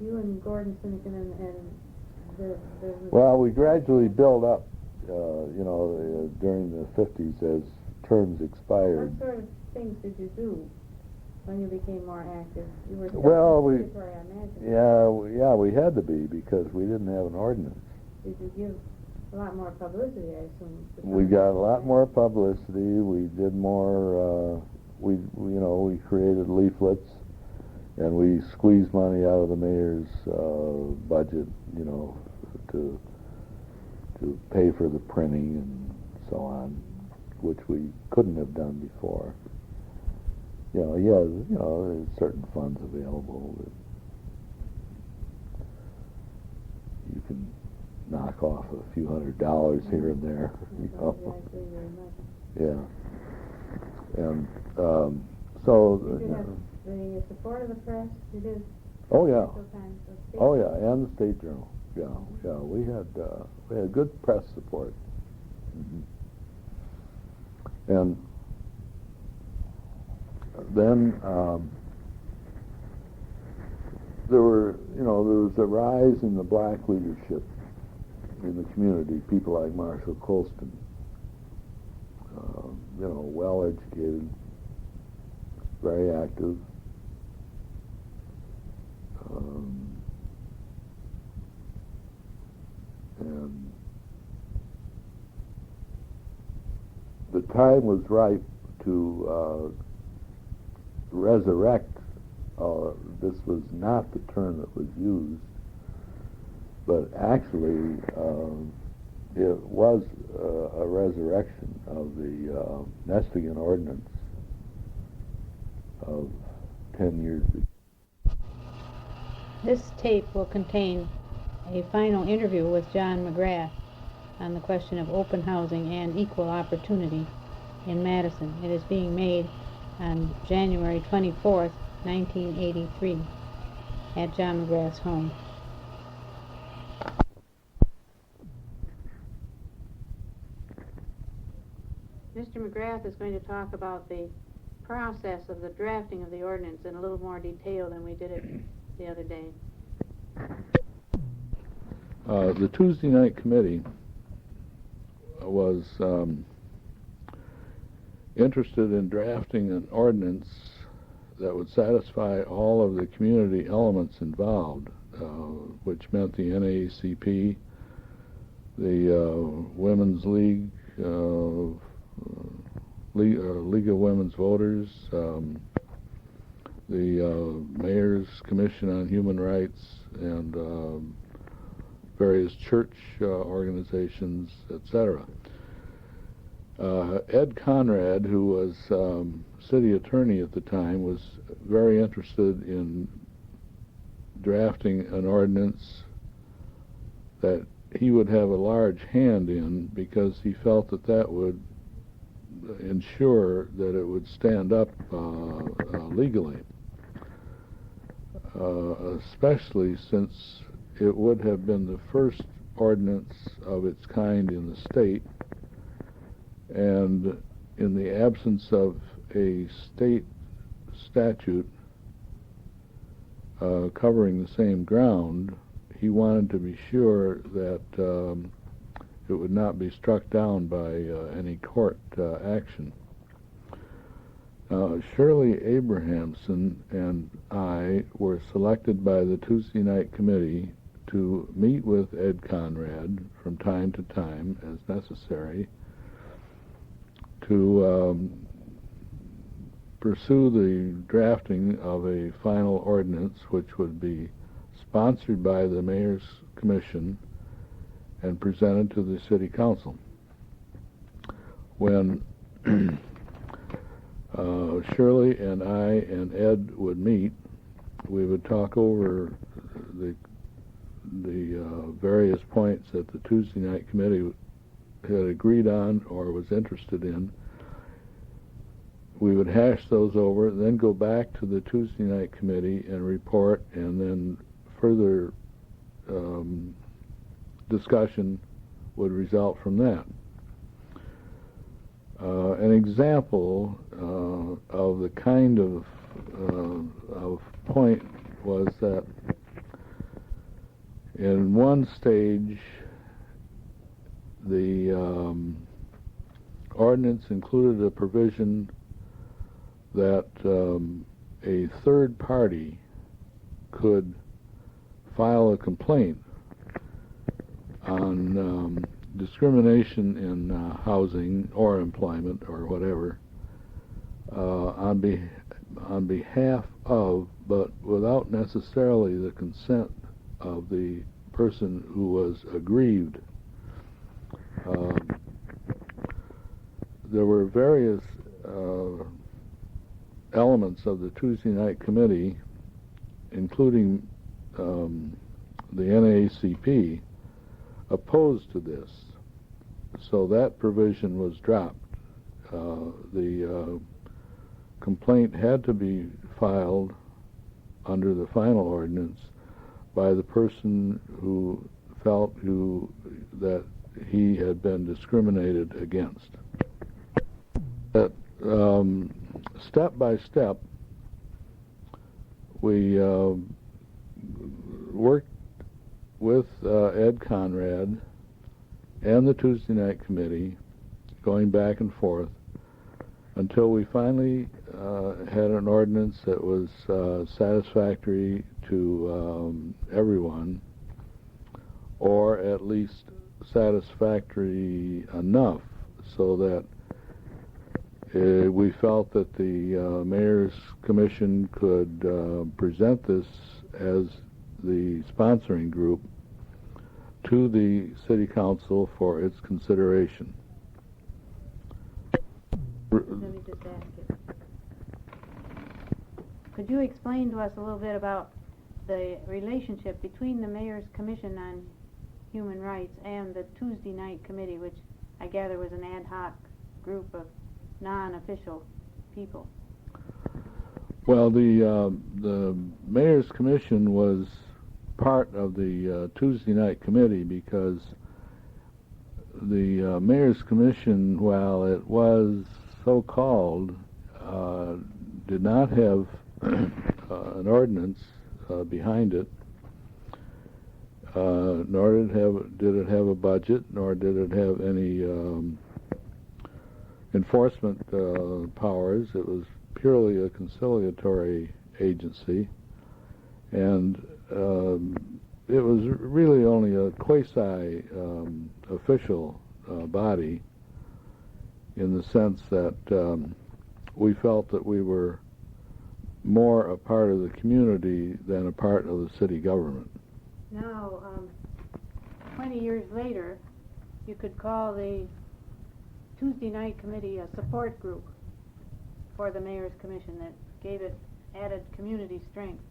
you and Gordon Sinykin and the Well, we gradually built up, you know, during the 50s as terms expired. What sort of things did you do when you became more active? You were still Well, in the territory, I imagine. we had to be, because we didn't have an ordinance. Did you give a lot more publicity, I assume? We got a lot more publicity. We did more. We created leaflets, and we squeezed money out of the mayor's budget, you know, to pay for the printing and so on, which we couldn't have done before. You know, there's certain funds available that you can knock off a few $100s here and there. You know? Yeah. And so. Did you have the support of the press? You did. Oh yeah. Oh Journal. yeah, and the State Journal. Yeah. We had good press support. And then there were, there was a rise in the black leadership in the community, people like Marshall Colston, well-educated, very active, and the time was ripe to resurrect. This was not the term that was used, but actually it was a resurrection of the Nestingen ordinance of 10 years ago. This tape will contain a final interview with John McGrath on the question of open housing and equal opportunity in Madison. It is being made on January 24th, 1983, at John McGrath's home. Mr. McGrath is going to talk about the process of the drafting of the ordinance in a little more detail than we did it the other day. The Tuesday night committee was interested in drafting an ordinance that would satisfy all of the community elements involved, which meant the NAACP, the Women's League, League of Women's Voters, the Mayor's Commission on Human Rights, and various church organizations, etc. Ed Conrad, who was city attorney at the time, was very interested in drafting an ordinance that he would have a large hand in, because he felt that that would ensure that it would stand up legally, especially since it would have been the first ordinance of its kind in the state, and in the absence of a state statute covering the same ground, he wanted to be sure that it would not be struck down by any court action. Shirley Abrahamson and I were selected by the Tuesday night committee to meet with Ed Conrad from time to time as necessary to pursue the drafting of a final ordinance which would be sponsored by the Mayor's Commission and presented to the City Council. When Shirley and I and Ed would meet, we would talk over the various points that the Tuesday night committee had agreed on or was interested in. We would hash those over, then go back to the Tuesday night committee and report, and then further discussion would result from that. An example of the kind of point was that in one stage the ordinance included a provision that a third party could file a complaint on discrimination in housing or employment or whatever on behalf of, but without necessarily the consent of the person who was aggrieved. There were various elements of the Tuesday night committee, including the NAACP, opposed to this, so that provision was dropped. The complaint had to be filed under the final ordinance by the person who felt that he had been discriminated against. That step by step, we worked with Ed Conrad and the Tuesday night committee, going back and forth, until we finally had an ordinance that was satisfactory to everyone, or at least satisfactory enough so that we felt that the Mayor's Commission could present this as the sponsoring group to the City Council for its consideration. Let me just ask you. Could you explain to us a little bit about the relationship between the Mayor's Commission on Human Rights and the Tuesday Night Committee, which I gather was an ad hoc group of non-official people? Well, the Mayor's Commission was part of the Tuesday Night Committee because the Mayor's Commission, while it was so-called, did not have an ordinance behind it, nor did it have a budget, nor did it have any enforcement powers. It was purely a conciliatory agency, and it was really only a quasi-official body, in the sense that we felt that we were more a part of the community than a part of the city government. Now, 20 years later, you could call the Tuesday Night Committee a support group for the Mayor's Commission that gave it added community strength.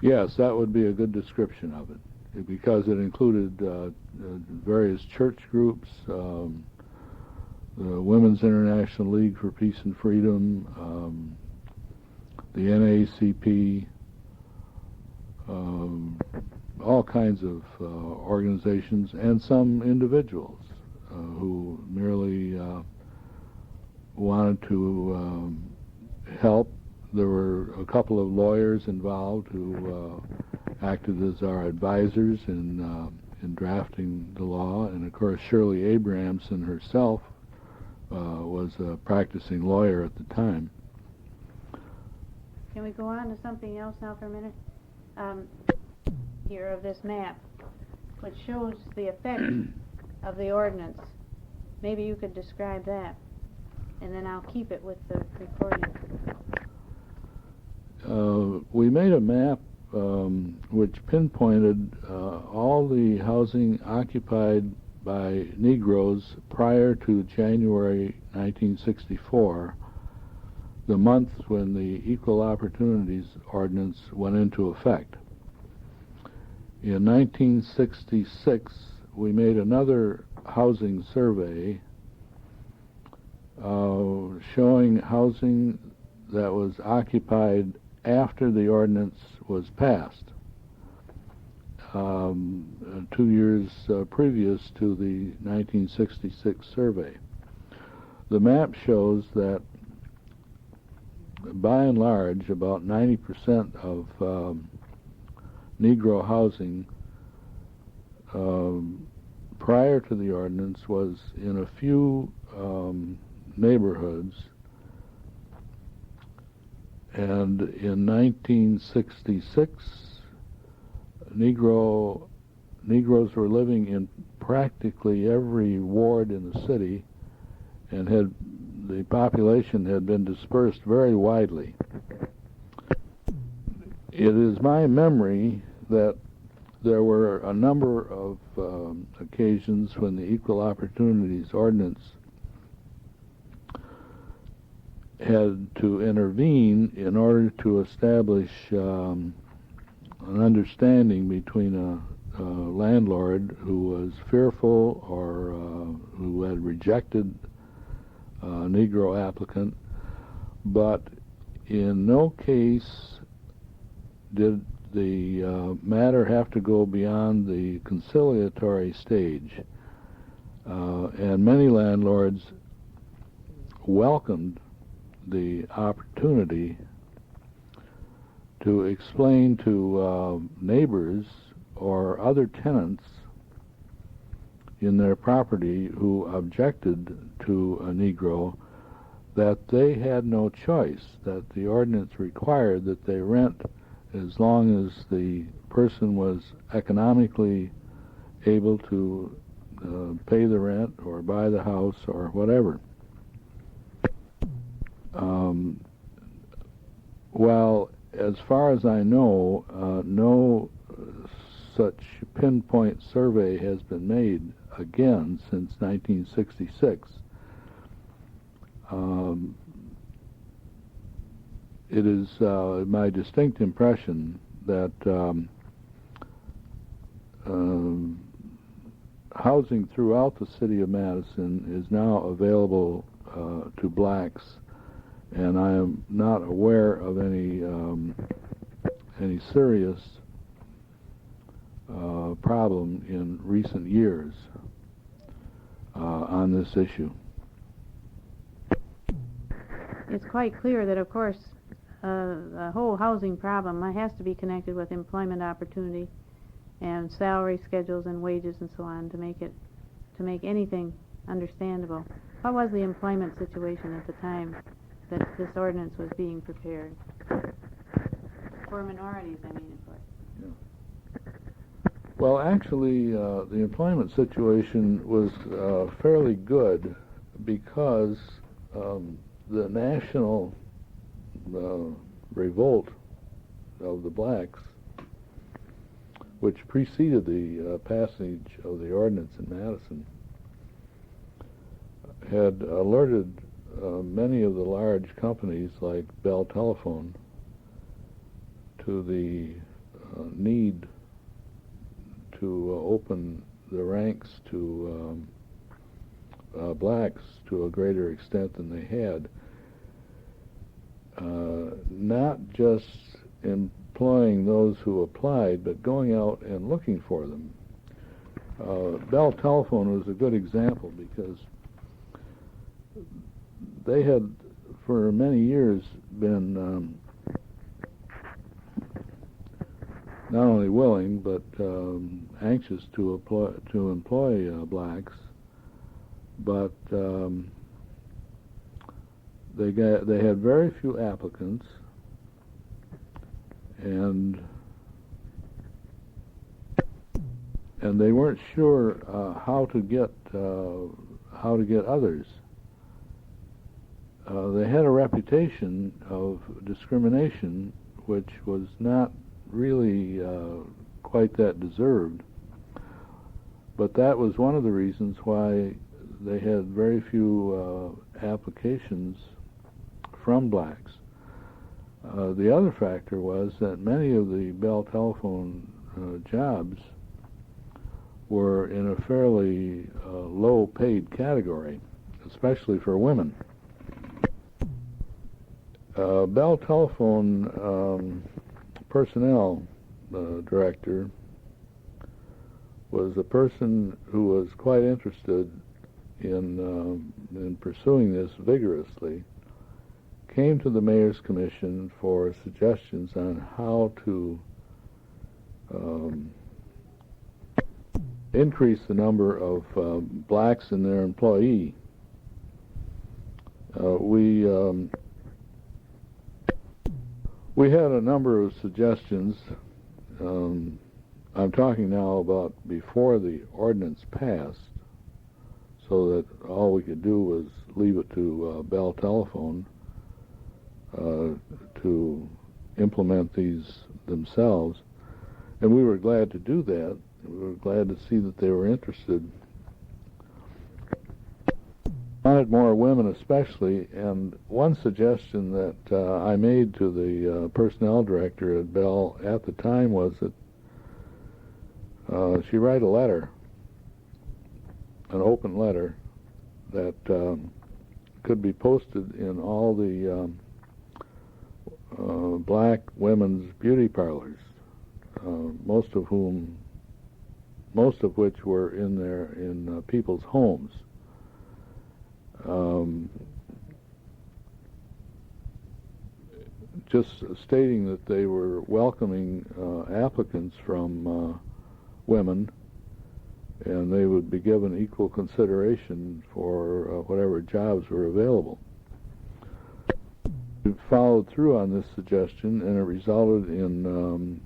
Yes, that would be a good description of it, because it included various church groups, the Women's International League for Peace and Freedom, the NAACP, all kinds of organizations, and some individuals who merely wanted to help. There were a couple of lawyers involved who acted as our advisors in drafting the law, and of course Shirley Abrahamson herself was a practicing lawyer at the time. Can we go on to something else now for a minute? Here of this map, which shows the effect of the ordinance. Maybe you could describe that, and then I'll keep it with the recording. We made a map which pinpointed all the housing occupied by Negroes prior to January 1964, the month when the Equal Opportunities Ordinance went into effect. In 1966, we made another housing survey showing housing that was occupied after the ordinance was passed, 2 years previous to the 1966 survey. The map shows that by and large about 90% of Negro housing prior to the ordinance was in a few neighborhoods, and in 1966 Negroes were living in practically every ward in the city, and the population had been dispersed very widely. It is my memory that there were a number of occasions when the Equal Opportunities Ordinance had to intervene in order to establish an understanding between a landlord who was fearful or who had rejected a Negro applicant, but in no case did the matter have to go beyond the conciliatory stage, and many landlords welcomed the opportunity to explain to neighbors or other tenants in their property who objected to a Negro, that they had no choice, that the ordinance required that they rent as long as the person was economically able to pay the rent or buy the house or whatever. Well, as far as I know, no such pinpoint survey has been made again since 1966. It is my distinct impression that housing throughout the city of Madison is now available to blacks, and I am not aware of any serious problem in recent years on this issue. It's quite clear that, of course, the whole housing problem has to be connected with employment opportunity and salary schedules and wages and so on to make anything understandable. What was the employment situation at the time that this ordinance was being prepared? For minorities, I mean, of course. Yeah. Well, actually, the employment situation was fairly good because the national revolt of the blacks, which preceded the passage of the ordinance in Madison, had alerted many of the large companies like Bell Telephone to the need to open the ranks to blacks to a greater extent than they had. Not just employing those who applied, but going out and looking for them. Bell Telephone was a good example because they had for many years been not only willing but anxious to employ blacks, but they had very few applicants, and they weren't sure how to get others. They had a reputation of discrimination, which was not really quite that deserved. But that was one of the reasons why they had very few applications from blacks. The other factor was that many of the Bell Telephone jobs were in a fairly low-paid category, especially for women. Bell Telephone personnel director was a person who was quite interested in pursuing this vigorously, came to the Mayor's Commission for suggestions on how to increase the number of blacks in their employee. We had a number of suggestions. I'm talking now about before the ordinance passed, so that all we could do was leave it to Bell Telephone to implement these themselves. And we were glad to do that. We were glad to see that they were interested. Wanted more women especially, and one suggestion that I made to the personnel director at Bell at the time was that she write a letter, an open letter, that could be posted in all the black women's beauty parlors, most of which were in people's homes. Just stating that they were welcoming applicants from women, and they would be given equal consideration for whatever jobs were available. We followed through on this suggestion, and it resulted in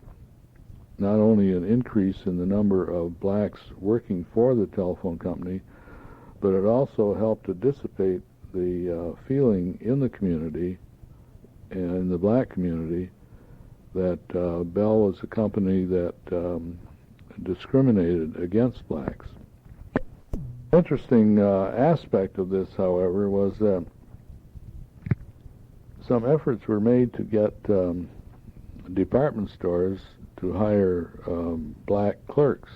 not only an increase in the number of blacks working for the telephone company, but it also helped to dissipate the feeling in the community and in the black community that Bell was a company that discriminated against blacks. Interesting aspect of this, however, was that some efforts were made to get department stores to hire black clerks.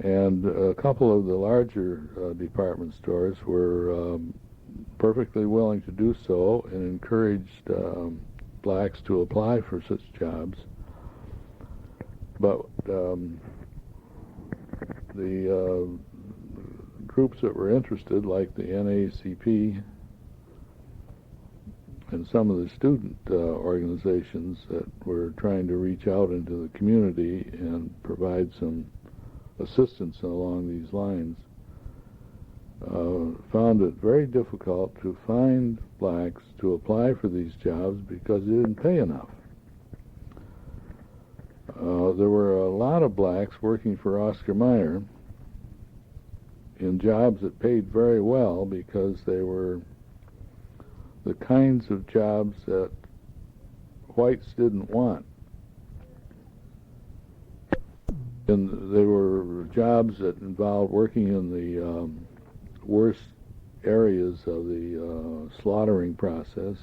And a couple of the larger department stores were perfectly willing to do so and encouraged blacks to apply for such jobs. But the groups that were interested, like the NAACP and some of the student organizations that were trying to reach out into the community and provide some assistance along these lines, found it very difficult to find blacks to apply for these jobs because they didn't pay enough. There were a lot of blacks working for Oscar Mayer in jobs that paid very well because they were the kinds of jobs that whites didn't want. And they were jobs that involved working in the worst areas of the slaughtering process.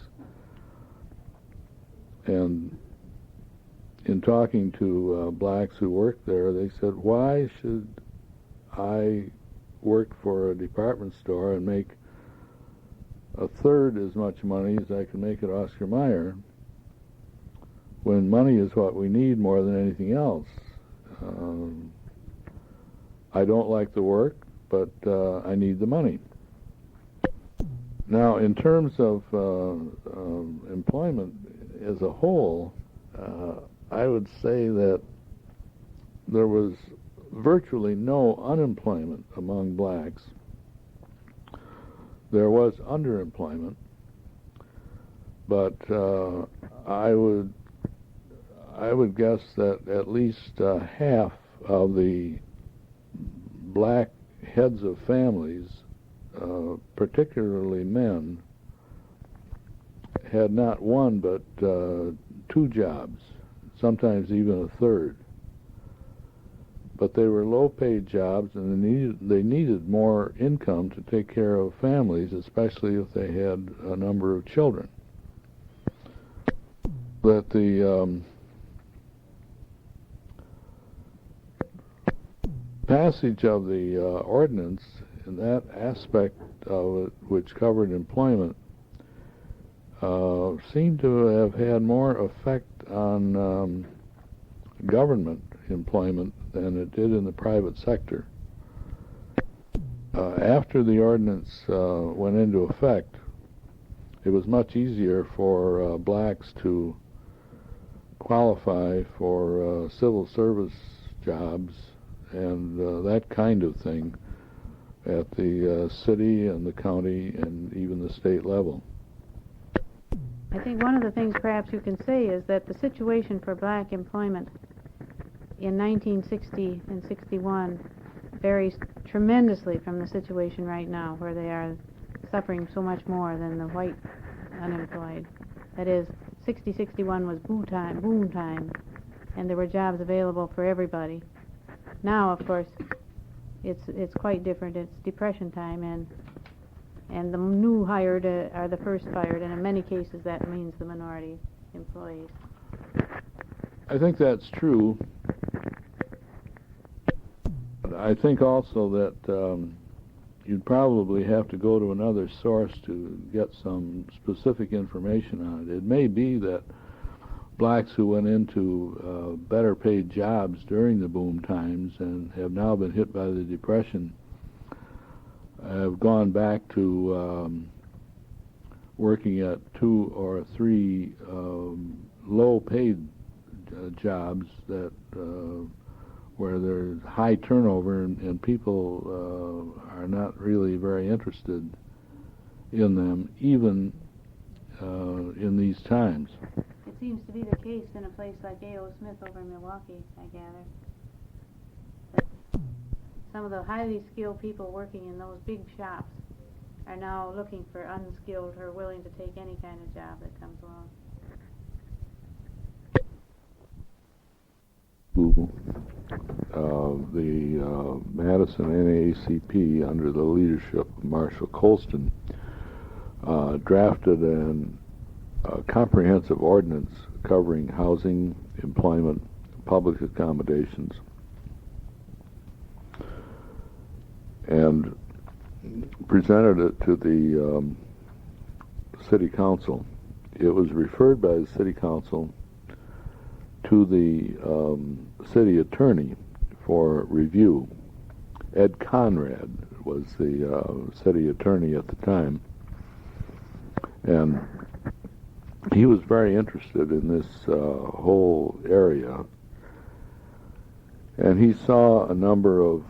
And in talking to blacks who worked there, they said, why should I work for a department store and make a third as much money as I can make at Oscar Mayer when money is what we need more than anything else? I don't like the work, but I need the money. Now, in terms of employment as a whole, I would say that there was virtually no unemployment among blacks. There was underemployment, but I would guess that at least half of the black heads of families, particularly men, had not one but two jobs, sometimes even a third. But they were low-paid jobs, and they needed more income to take care of families, especially if they had a number of children. That the passage of the ordinance in that aspect of it, which covered employment, seemed to have had more effect on government employment than it did in the private sector. After the ordinance went into effect, it was much easier for blacks to qualify for civil service jobs and that kind of thing at the city and the county and even the state level. I think one of the things perhaps you can say is that the situation for black employment in 1960 and 61 varies tremendously from the situation right now, where they are suffering so much more than the white unemployed. That is, 60-61 was boom time, and there were jobs available for everybody. Now, of course, it's quite different. It's depression time, and the new hired are the first fired, and in many cases that means the minority employees. I think that's true. I think also that you'd probably have to go to another source to get some specific information on it. It may be that blacks who went into better paid jobs during the boom times and have now been hit by the Depression have gone back to working at 2 or 3 low paid jobs that where there's high turnover and people are not really very interested in them, even in these times. It seems to be the case in a place like A.O. Smith over in Milwaukee, I gather. That some of the highly skilled people working in those big shops are now looking for unskilled or willing to take any kind of job that comes along. The Madison NAACP, under the leadership of Marshal Colston, drafted a comprehensive ordinance covering housing, employment, public accommodations, and presented it to the city council. It was referred by the city council to the city attorney for review. Ed Conrad was the city attorney at the time, and he was very interested in this whole area, and he saw a number of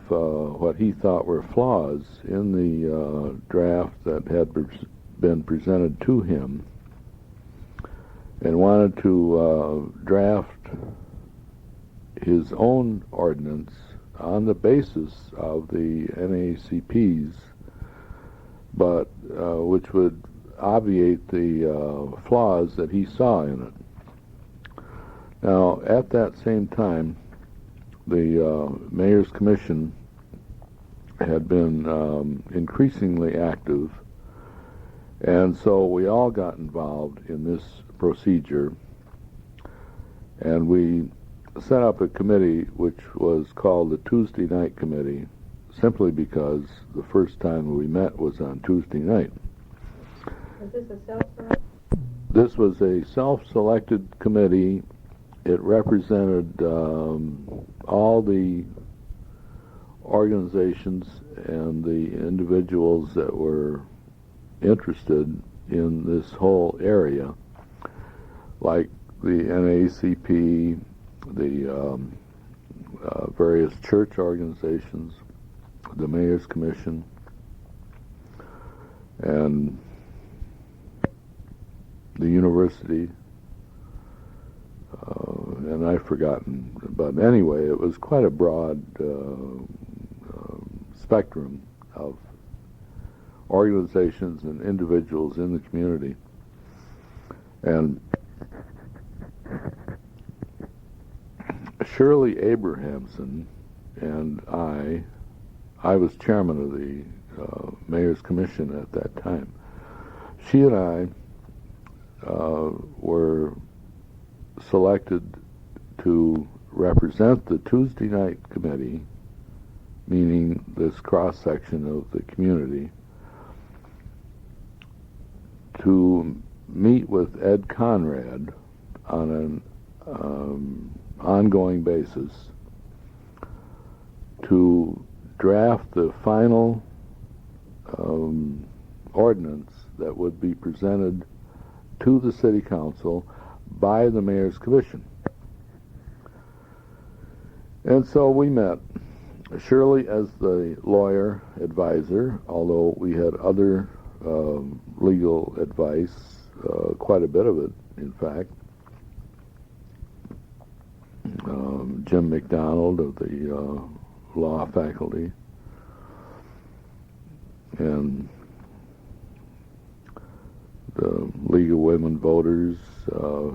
what he thought were flaws in the draft that had been presented to him, and wanted to draft his own ordinance on the basis of the NAACP's, but which would obviate the flaws that he saw in it. Now, at that same time, the Mayor's Commission had been increasingly active, and so we all got involved in this procedure, and we set up a committee which was called the Tuesday Night Committee, simply because the first time we met was on Tuesday night. Was this a self-select? This was a self-selected committee. It represented all the organizations and the individuals that were interested in this whole area, like the NAACP, the various church organizations, the Mayor's Commission, and the university, and I've forgotten, but anyway, it was quite a broad spectrum of organizations and individuals in the community. And Shirley Abrahamson and I was chairman of the Mayor's Commission at that time. She and I were selected to represent the Tuesday Night Committee, meaning this cross-section of the community, to meet with Ed Conrad on an ongoing basis to draft the final ordinance that would be presented to the City Council by the Mayor's Commission. And so we met, Shirley as the lawyer advisor, although we had other legal advice, quite a bit of it, in fact. Jim McDowell of the law faculty, and the League of Women Voters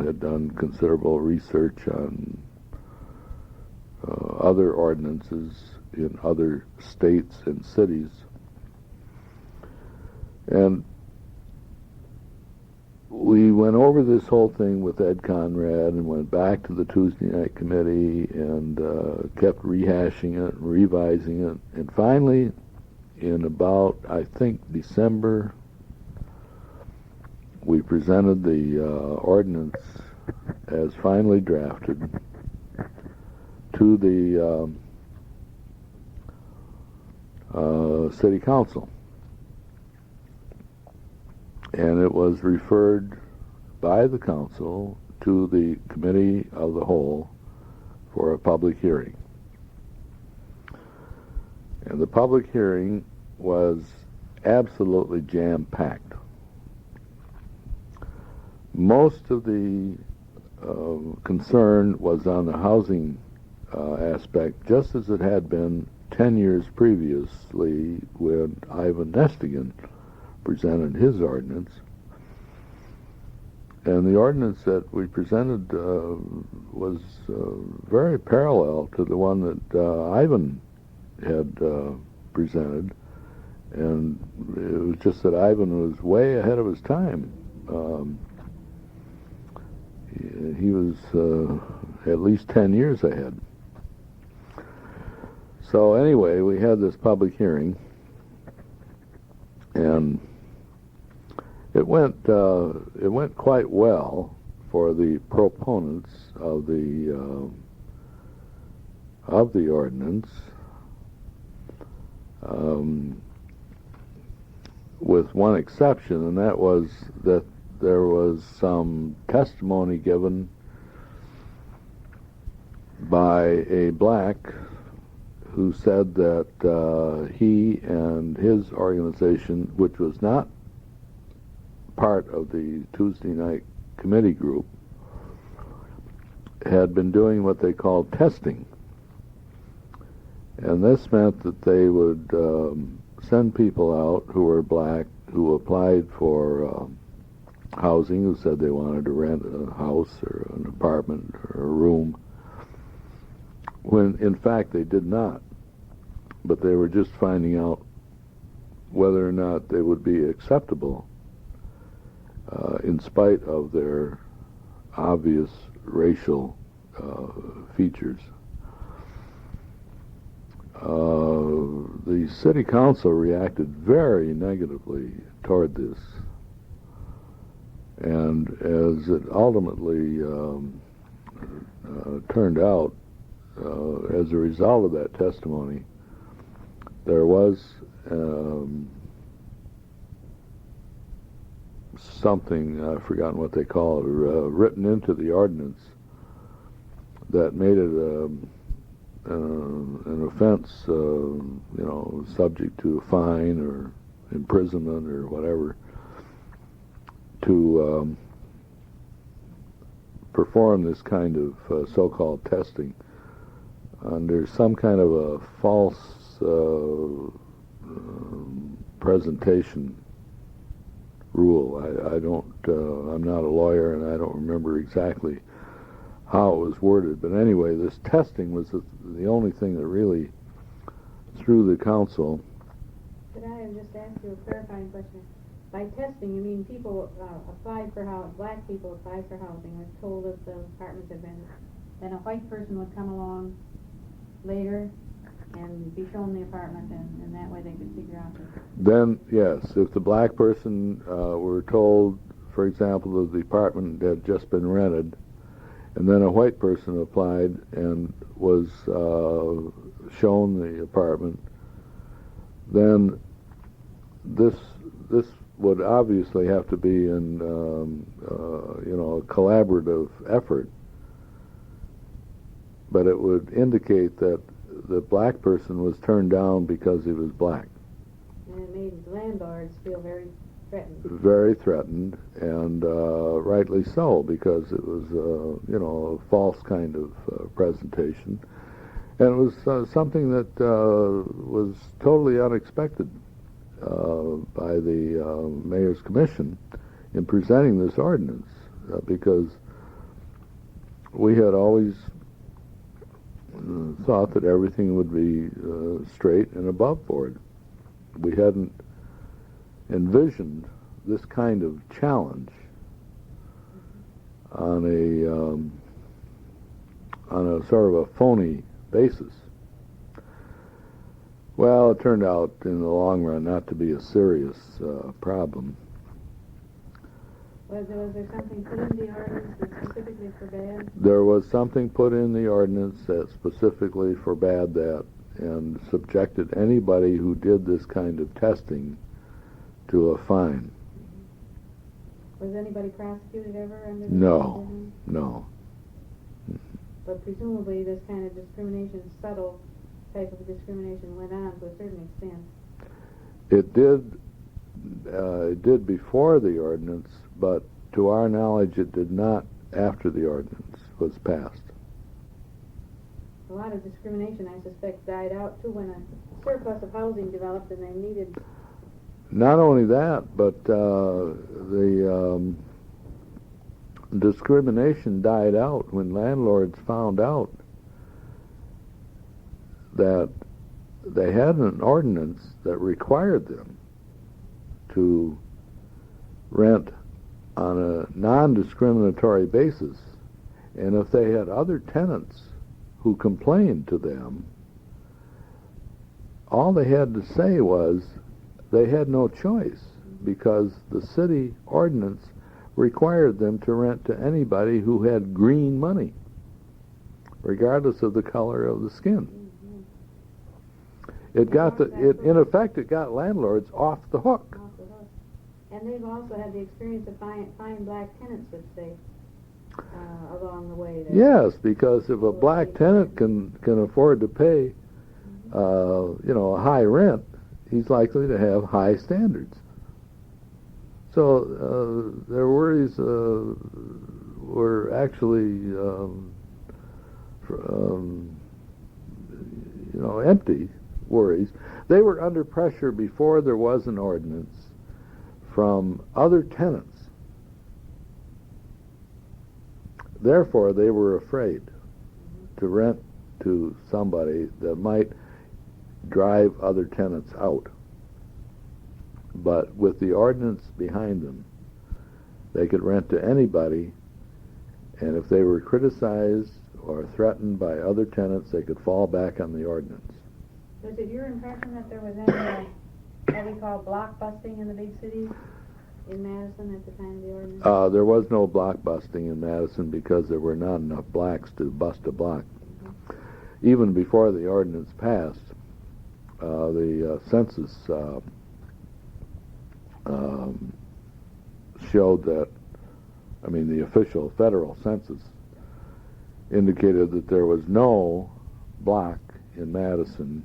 had done considerable research on other ordinances in other states and cities. And we went over this whole thing with Ed Conrad and went back to the Tuesday Night Committee and kept rehashing it and revising it. And finally, in about, I think, December, we presented the ordinance as finally drafted to the City Council. And it was referred by the council to the Committee of the Whole for a public hearing. And the public hearing was absolutely jam-packed. Most of the concern was on the housing aspect, just as it had been 10 years previously when Ivan Nestingen presented his ordinance. And the ordinance that we presented was very parallel to the one that Ivan had presented, and it was just that Ivan was way ahead of his time. He was at least 10 years ahead. So anyway, we had this public hearing, and it went quite well for the proponents of the ordinance, with one exception, and that was that there was some testimony given by a black who said that he and his organization, which was not part of the Tuesday night committee group, had been doing what they called testing. And this meant that they would send people out who were black, who applied for housing, who said they wanted to rent a house or an apartment or a room, when in fact they did not. But they were just finding out whether or not they would be acceptable in spite of their obvious racial features. The city council reacted very negatively toward this, and as it ultimately turned out, as a result of that testimony, there was something, I've forgotten what they call it, written into the ordinance that made it an offense, subject to a fine or imprisonment or whatever, to perform this kind of so-called testing under some kind of a false presentation rule. I'm not a lawyer, and I don't remember exactly how it was worded, but anyway, this testing was the only thing that really threw the council. Could I just ask you a clarifying question? By testing, you mean people applied for housing, black people applied for housing, were told that the apartments had been, then a white person would come along later and be shown the apartment, and that way they could figure out that. Then, yes, if the black person were told, for example, that the apartment had just been rented, and then a white person applied and was shown the apartment, then this would obviously have to be in a collaborative effort, but it would indicate that the black person was turned down because he was black. And it made landlords feel very threatened. Very threatened, and rightly so, because it was a false kind of presentation, and it was something that was totally unexpected by the Mayor's Commission in presenting this ordinance, because we had always thought that everything would be straight and above board. We hadn't envisioned this kind of challenge on a sort of a phony basis. Well, it turned out in the long run not to be a serious problem. Was there something put in the ordinance that specifically forbade? There was something put in the ordinance that specifically forbade that and subjected anybody who did this kind of testing to a fine. Was anybody prosecuted ever under this? No. But presumably this kind of discrimination is subtle type of discrimination went on to a certain extent. It did before the ordinance, but to our knowledge it did not after the ordinance was passed. A lot of discrimination, I suspect, died out too when a surplus of housing developed and they needed... Not only that, but the discrimination died out when landlords found out that they had an ordinance that required them to rent on a non-discriminatory basis, and if they had other tenants who complained to them, all they had to say was they had no choice, because the city ordinance required them to rent to anybody who had green money, regardless of the color of the skin. In effect, it got landlords off the hook. And they've also had the experience of fine black tenants, let's say, along the way. Yes, because if a black tenant can afford to pay, a high rent, he's likely to have high standards. So their worries were actually, empty worries. They were under pressure before there was an ordinance from other tenants. Therefore, they were afraid to rent to somebody that might drive other tenants out. But with the ordinance behind them, they could rent to anybody, and if they were criticized or threatened by other tenants, they could fall back on the ordinance. Was it your impression that there was any what we call block busting in the big cities in Madison at the time of the ordinance? There was no block busting in Madison because there were not enough blacks to bust a block. Even before the ordinance passed, the census showed that, the official federal census indicated that there was no block in Madison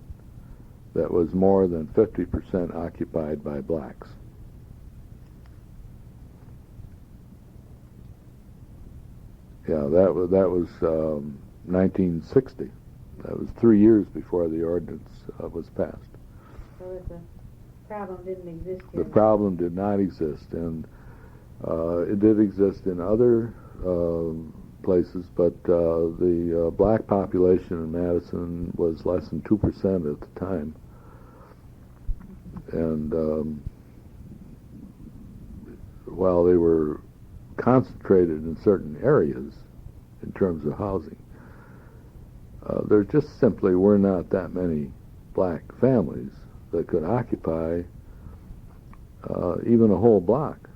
that was more than 50% occupied by blacks. Yeah, that was 1960. That was 3 years before the ordinance was passed. So the problem didn't exist The here. problem did not exist, and it did exist in other places, but the black population in Madison was less than 2% at the time. And while they were concentrated in certain areas in terms of housing, there just simply were not that many black families that could occupy even a whole block.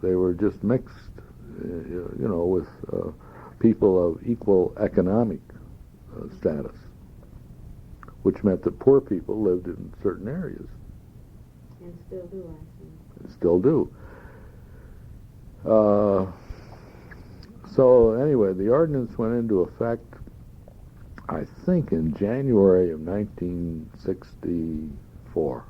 They were just mixed, with people of equal economic status, which meant that poor people lived in certain areas. And still do, I think. Still do. So anyway, the ordinance went into effect, I think, in January of 1964.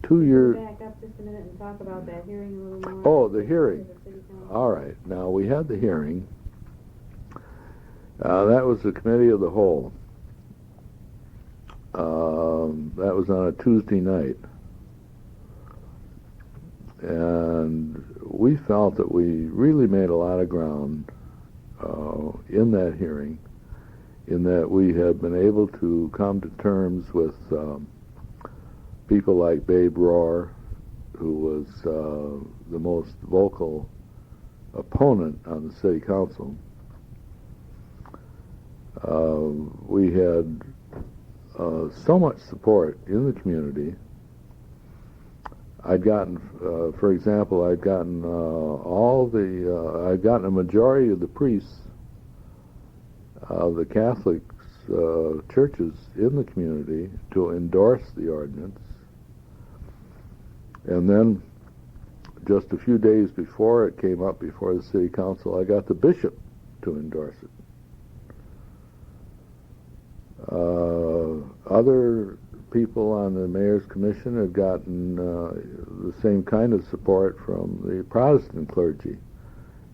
2 years. Back up just a minute and talk about that hearing a little more. Oh, the hearing. All right. Now, we had the hearing. That was the committee of the whole. That was on a Tuesday night. And we felt that we really made a lot of ground in that hearing, in that we had been able to come to terms with people like Babe Rohr, who was the most vocal opponent on the city council. We had so much support in the community. I'd gotten, for example, I'd gotten a majority of the priests of the Catholic churches in the community to endorse the ordinance. And then just a few days before it came up before the city council, I got the bishop to endorse it. Other people on the mayor's commission had gotten the same kind of support from the Protestant clergy.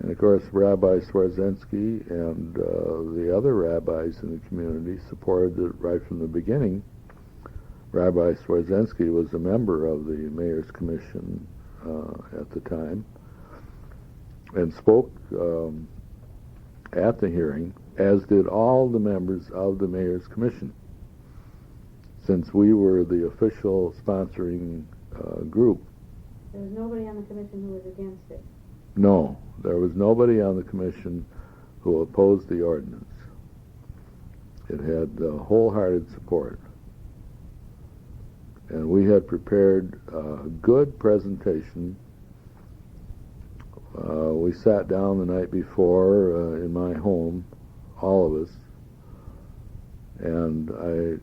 And of course, Rabbi Swarsensky and the other rabbis in the community supported it right from the beginning. Rabbi Swarsensky was a member of the mayor's commission at the time and spoke at the hearing, as did all the members of the mayor's commission, since we were the official sponsoring group. There was nobody on the commission who was against it. No, there was nobody on the commission who opposed the ordinance. It had wholehearted support. And we had prepared a good presentation. We sat down the night before in my home, all of us, and I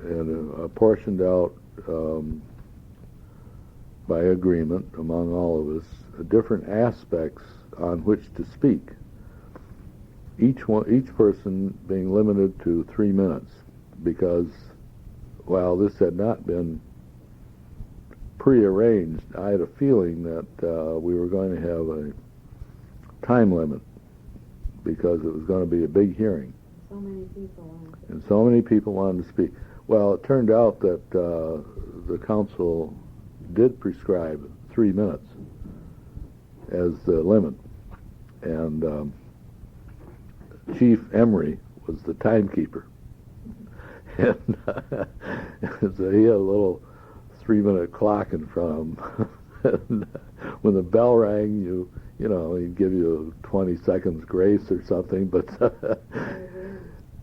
had apportioned out by agreement among all of us different aspects on which to speak. Each person being limited to 3 minutes, because while this had not been prearranged, I had a feeling that we were going to have a time limit because it was going to be a big hearing. So many people wanted to. And so many people wanted to speak. Well, it turned out that the council did prescribe 3 minutes as the limit. And Chief Emery was the timekeeper. And so he had a little 3-minute clock in front of him. And when the bell rang, you know, he'd give you 20 seconds grace or something, but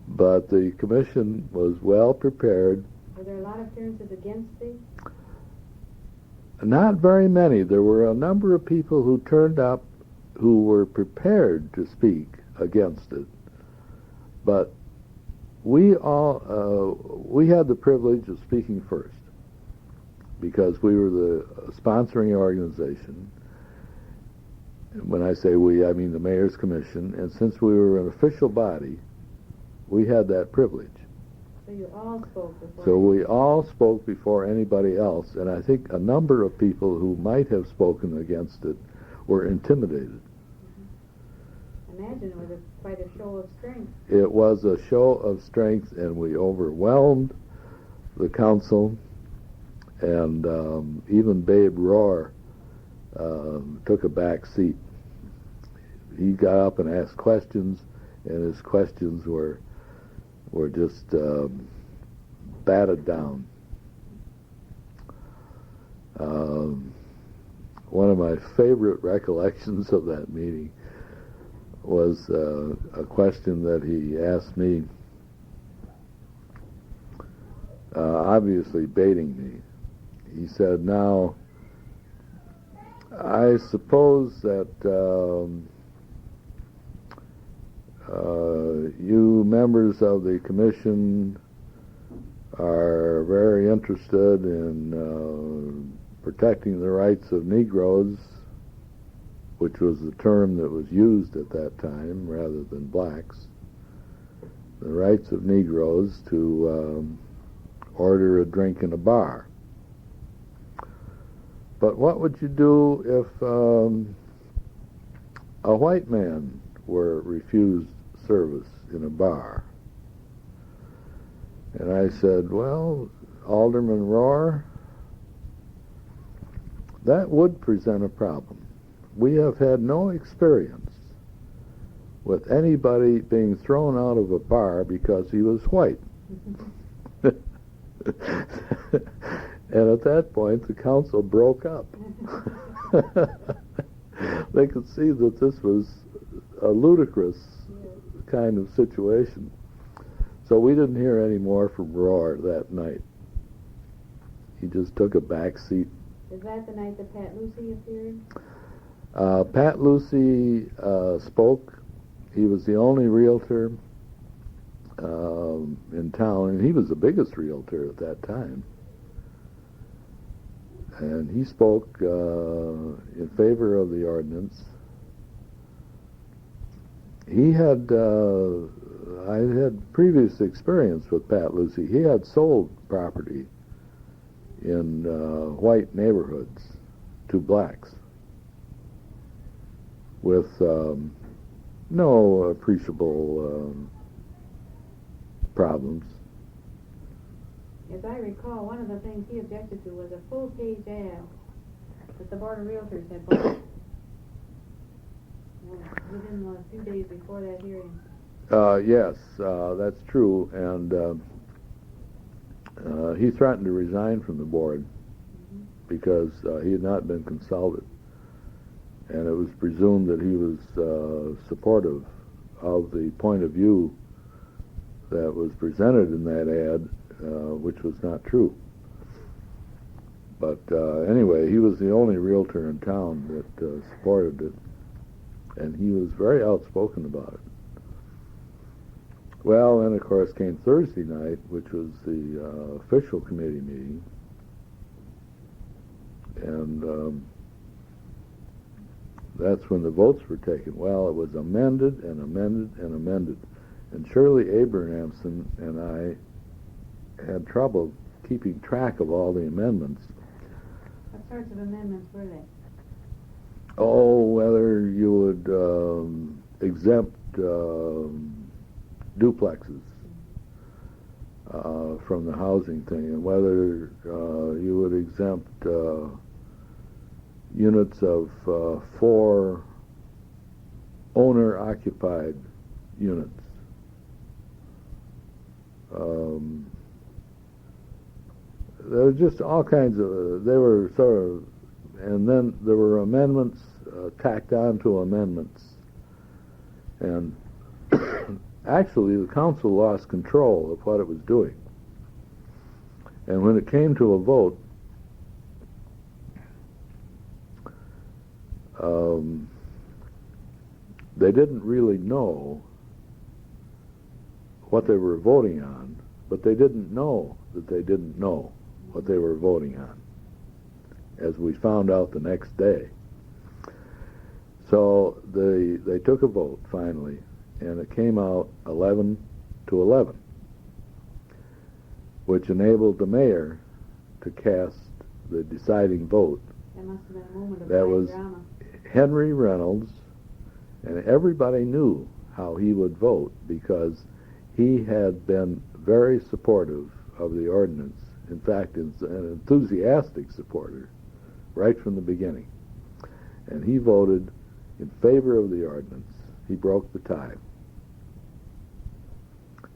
but the commission was well prepared. Were there a lot of appearances against thee? Not very many. There were a number of people who turned up who were prepared to speak against it, but we had the privilege of speaking first because we were the sponsoring organization. When I say we, I mean the Mayor's Commission, and since we were an official body, we had that privilege. So you all spoke before? So we all spoke before anybody else, and I think a number of people who might have spoken against it were intimidated. I imagine it was quite a show of strength. It was a show of strength, and we overwhelmed the council, and even Babe Rohr took a back seat. He got up and asked questions, and his questions were just batted down. One of my favorite recollections of that meeting was a question that he asked me, obviously baiting me. He said, "Now, I suppose that you members of the commission are very interested in protecting the rights of Negroes," which was the term that was used at that time rather than blacks, the rights of Negroes to order a drink in a bar. But what would you do if a white man were refused service in a bar? And I said, "Well, Alderman Rohr, that would present a problem. We have had no experience with anybody being thrown out of a bar because he was white." And at that point, the council broke up. They could see that this was a ludicrous kind of situation. So we didn't hear any more from Rohr that night. He just took a back seat. Is that the night that Pat Lucey appeared? Pat Lucey spoke. He was the only realtor in town, and he was the biggest realtor at that time. and he spoke in favor of the ordinance. He had, I had previous experience with Pat Lucey. He had sold property in white neighborhoods to blacks with no appreciable problems. As I recall, one of the things he objected to was a full-page ad that the Board of Realtors had bought within a few days before that hearing. Yes, that's true, and he threatened to resign from the board because he had not been consulted, and it was presumed that he was supportive of the point of view that was presented in that ad, which was not true. But anyway, he was the only realtor in town that supported it, and he was very outspoken about it. Well, then of course came Thursday night, which was the official committee meeting, and that's when the votes were taken. Well, it was amended and amended and amended, and Shirley Abrahamson and I had trouble keeping track of all the amendments. What sorts of amendments were they? Oh, whether you would exempt duplexes from the housing thing, and whether you would exempt units of 4 owner-occupied units. There were just all kinds of, they were sort of, and then there were amendments tacked on to amendments. And actually the council lost control of what it was doing. And when it came to a vote, they didn't really know what they were voting on, but they didn't know that they didn't know what they were voting on, as we found out the next day. So they took a vote finally, and it came out 11-11, which enabled the mayor to cast the deciding vote. That must have been a moment of That great was drama. Henry Reynolds, and everybody knew how he would vote because he had been very supportive of the ordinance. In fact, an enthusiastic supporter right from the beginning. And he voted in favor of the ordinance. He broke the tie.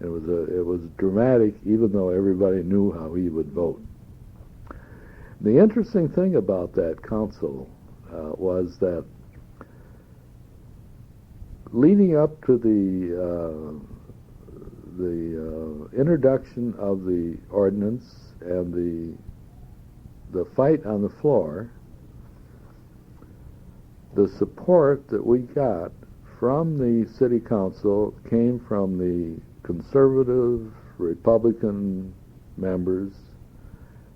It was dramatic, even though everybody knew how he would vote. The interesting thing about that council was that leading up to the introduction of the ordinance and the fight on the floor, the support that we got from the city council came from the conservative Republican members.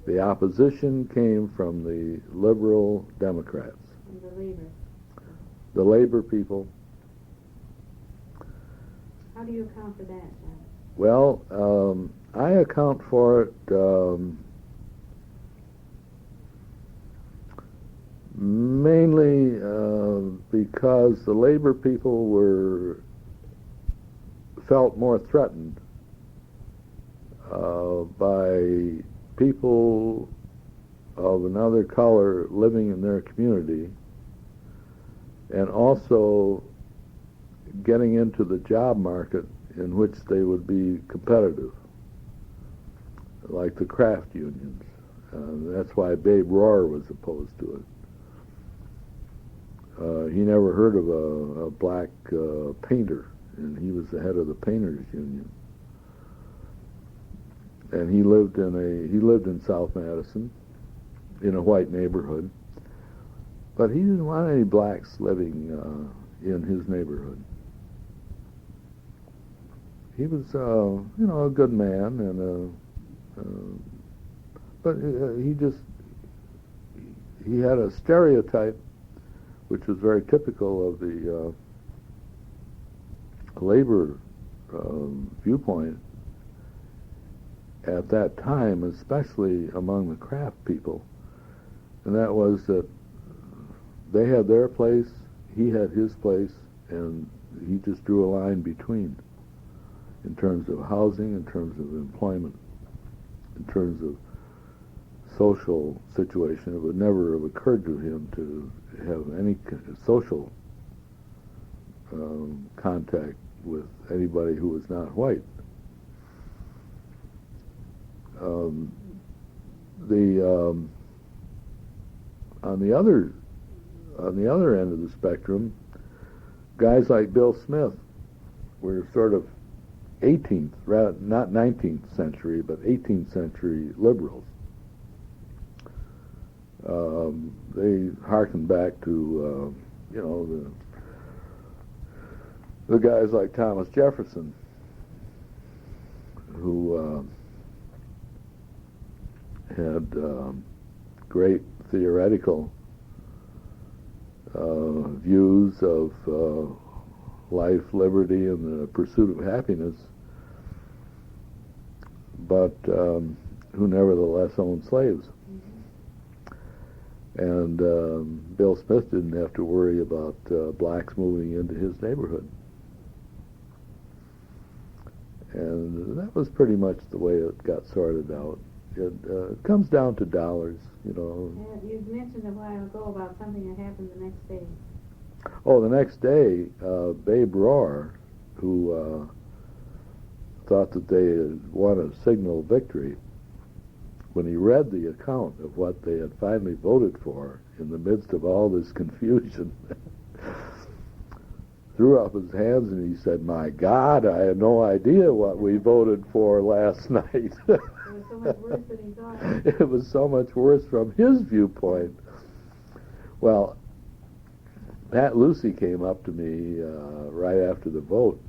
The opposition came from the liberal Democrats. And the labor. The labor people. How do you account for that, John? Well, I account for it mainly because the labor people felt more threatened by people of another color living in their community, and also getting into the job market in which they would be competitive, like the craft unions. That's why Babe Rohr was opposed to it. He never heard of a black painter, and he was the head of the painters union. And he lived in South Madison, in a white neighborhood, but he didn't want any blacks living in his neighborhood. He was, a good man, and but he had a stereotype which was very typical of the labor viewpoint at that time, especially among the craft people, and that was that they had their place, he had his place, and he just drew a line between in terms of housing, in terms of employment, in terms of social situation. It would never have occurred to him to have any social contact with anybody who was not white. On the other end of the spectrum, guys like Bill Smith were sort of 18th, not 19th century, but 18th century liberals. They harken back to, the guys like Thomas Jefferson, who had great theoretical views of life, liberty, and the pursuit of happiness, but who nevertheless owned slaves. And Bill Smith didn't have to worry about blacks moving into his neighborhood. And that was pretty much the way it got sorted out. It comes down to dollars, Yeah, you mentioned a while ago about something that happened the next day. Oh, the next day, Babe Rohr, who thought that they had won a signal victory, when he read the account of what they had finally voted for in the midst of all this confusion, threw up his hands and he said, "My God, I had no idea what we voted for last night." It was so much worse than he thought. It was so much worse from his viewpoint. Well, Pat Lucey came up to me right after the vote,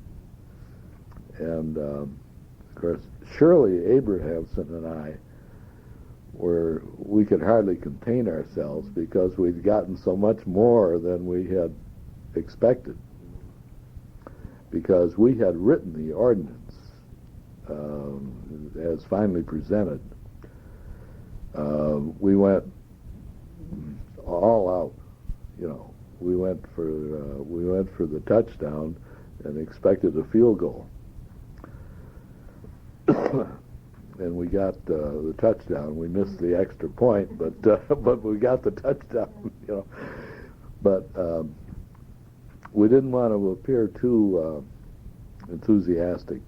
and of course, Shirley Abrahamson and I we could hardly contain ourselves because we'd gotten so much more than we had expected, because we had written the ordinance as finally presented. We went all out, we went for the touchdown and expected a field goal. And we got the touchdown. We missed the extra point, but we got the touchdown. But we didn't want to appear too enthusiastic.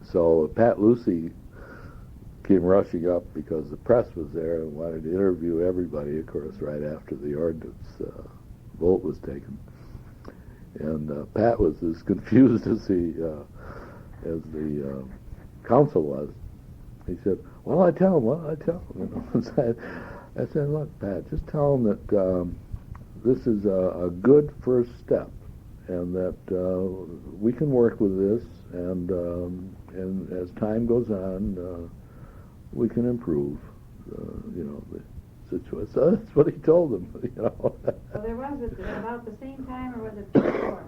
So Pat Lucey came rushing up because the press was there and wanted to interview everybody, of course, right after the ordinance vote was taken. And Pat was as confused as the council was. He said, "Well, I tell him. I said, "Look, Pat, just tell him that this is a good first step, and that we can work with this, and as time goes on, we can improve, the situation." So that's what he told them, Well, there was about the same time, or was it before,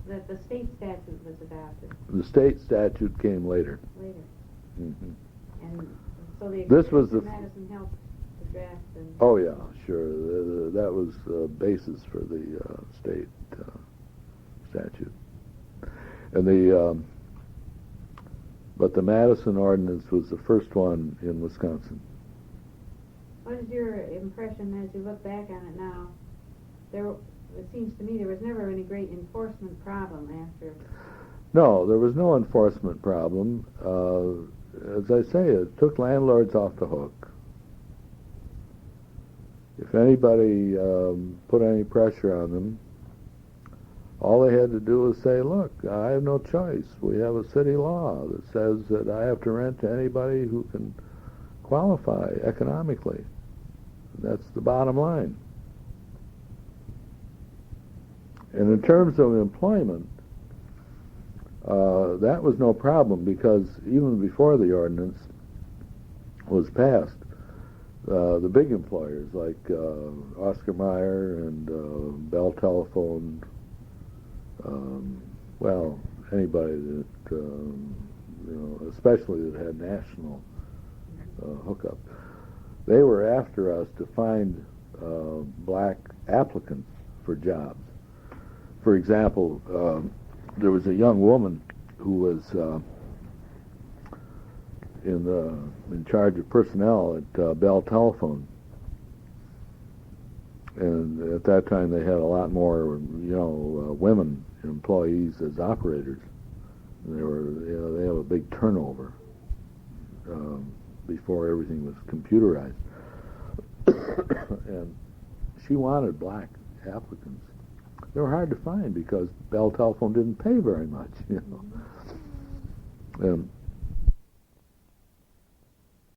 that the state statute was adopted? The state statute came later. Later. Mm-hmm. And so the This was the Madison helped the draft. And oh yeah, sure. That was the basis for the state statute, and but the Madison ordinance was the first one in Wisconsin. What is your impression as you look back on it now? It seems to me there was never any great enforcement problem after. No, there was no enforcement problem. As I say, it took landlords off the hook. If anybody put any pressure on them, all they had to do was say, "Look, I have no choice. We have a city law that says that I have to rent to anybody who can qualify economically." That's the bottom line. And in terms of employment, that was no problem, because even before the ordinance was passed, the big employers like Oscar Mayer and Bell Telephone, well, anybody that, especially that had national hookup. They were after us to find black applicants for jobs. For example, there was a young woman who was in charge of personnel at Bell Telephone, and at that time they had a lot more, women employees as operators. And they have a big turnover before everything was computerized, and she wanted black applicants. They were hard to find because Bell Telephone didn't pay very much, And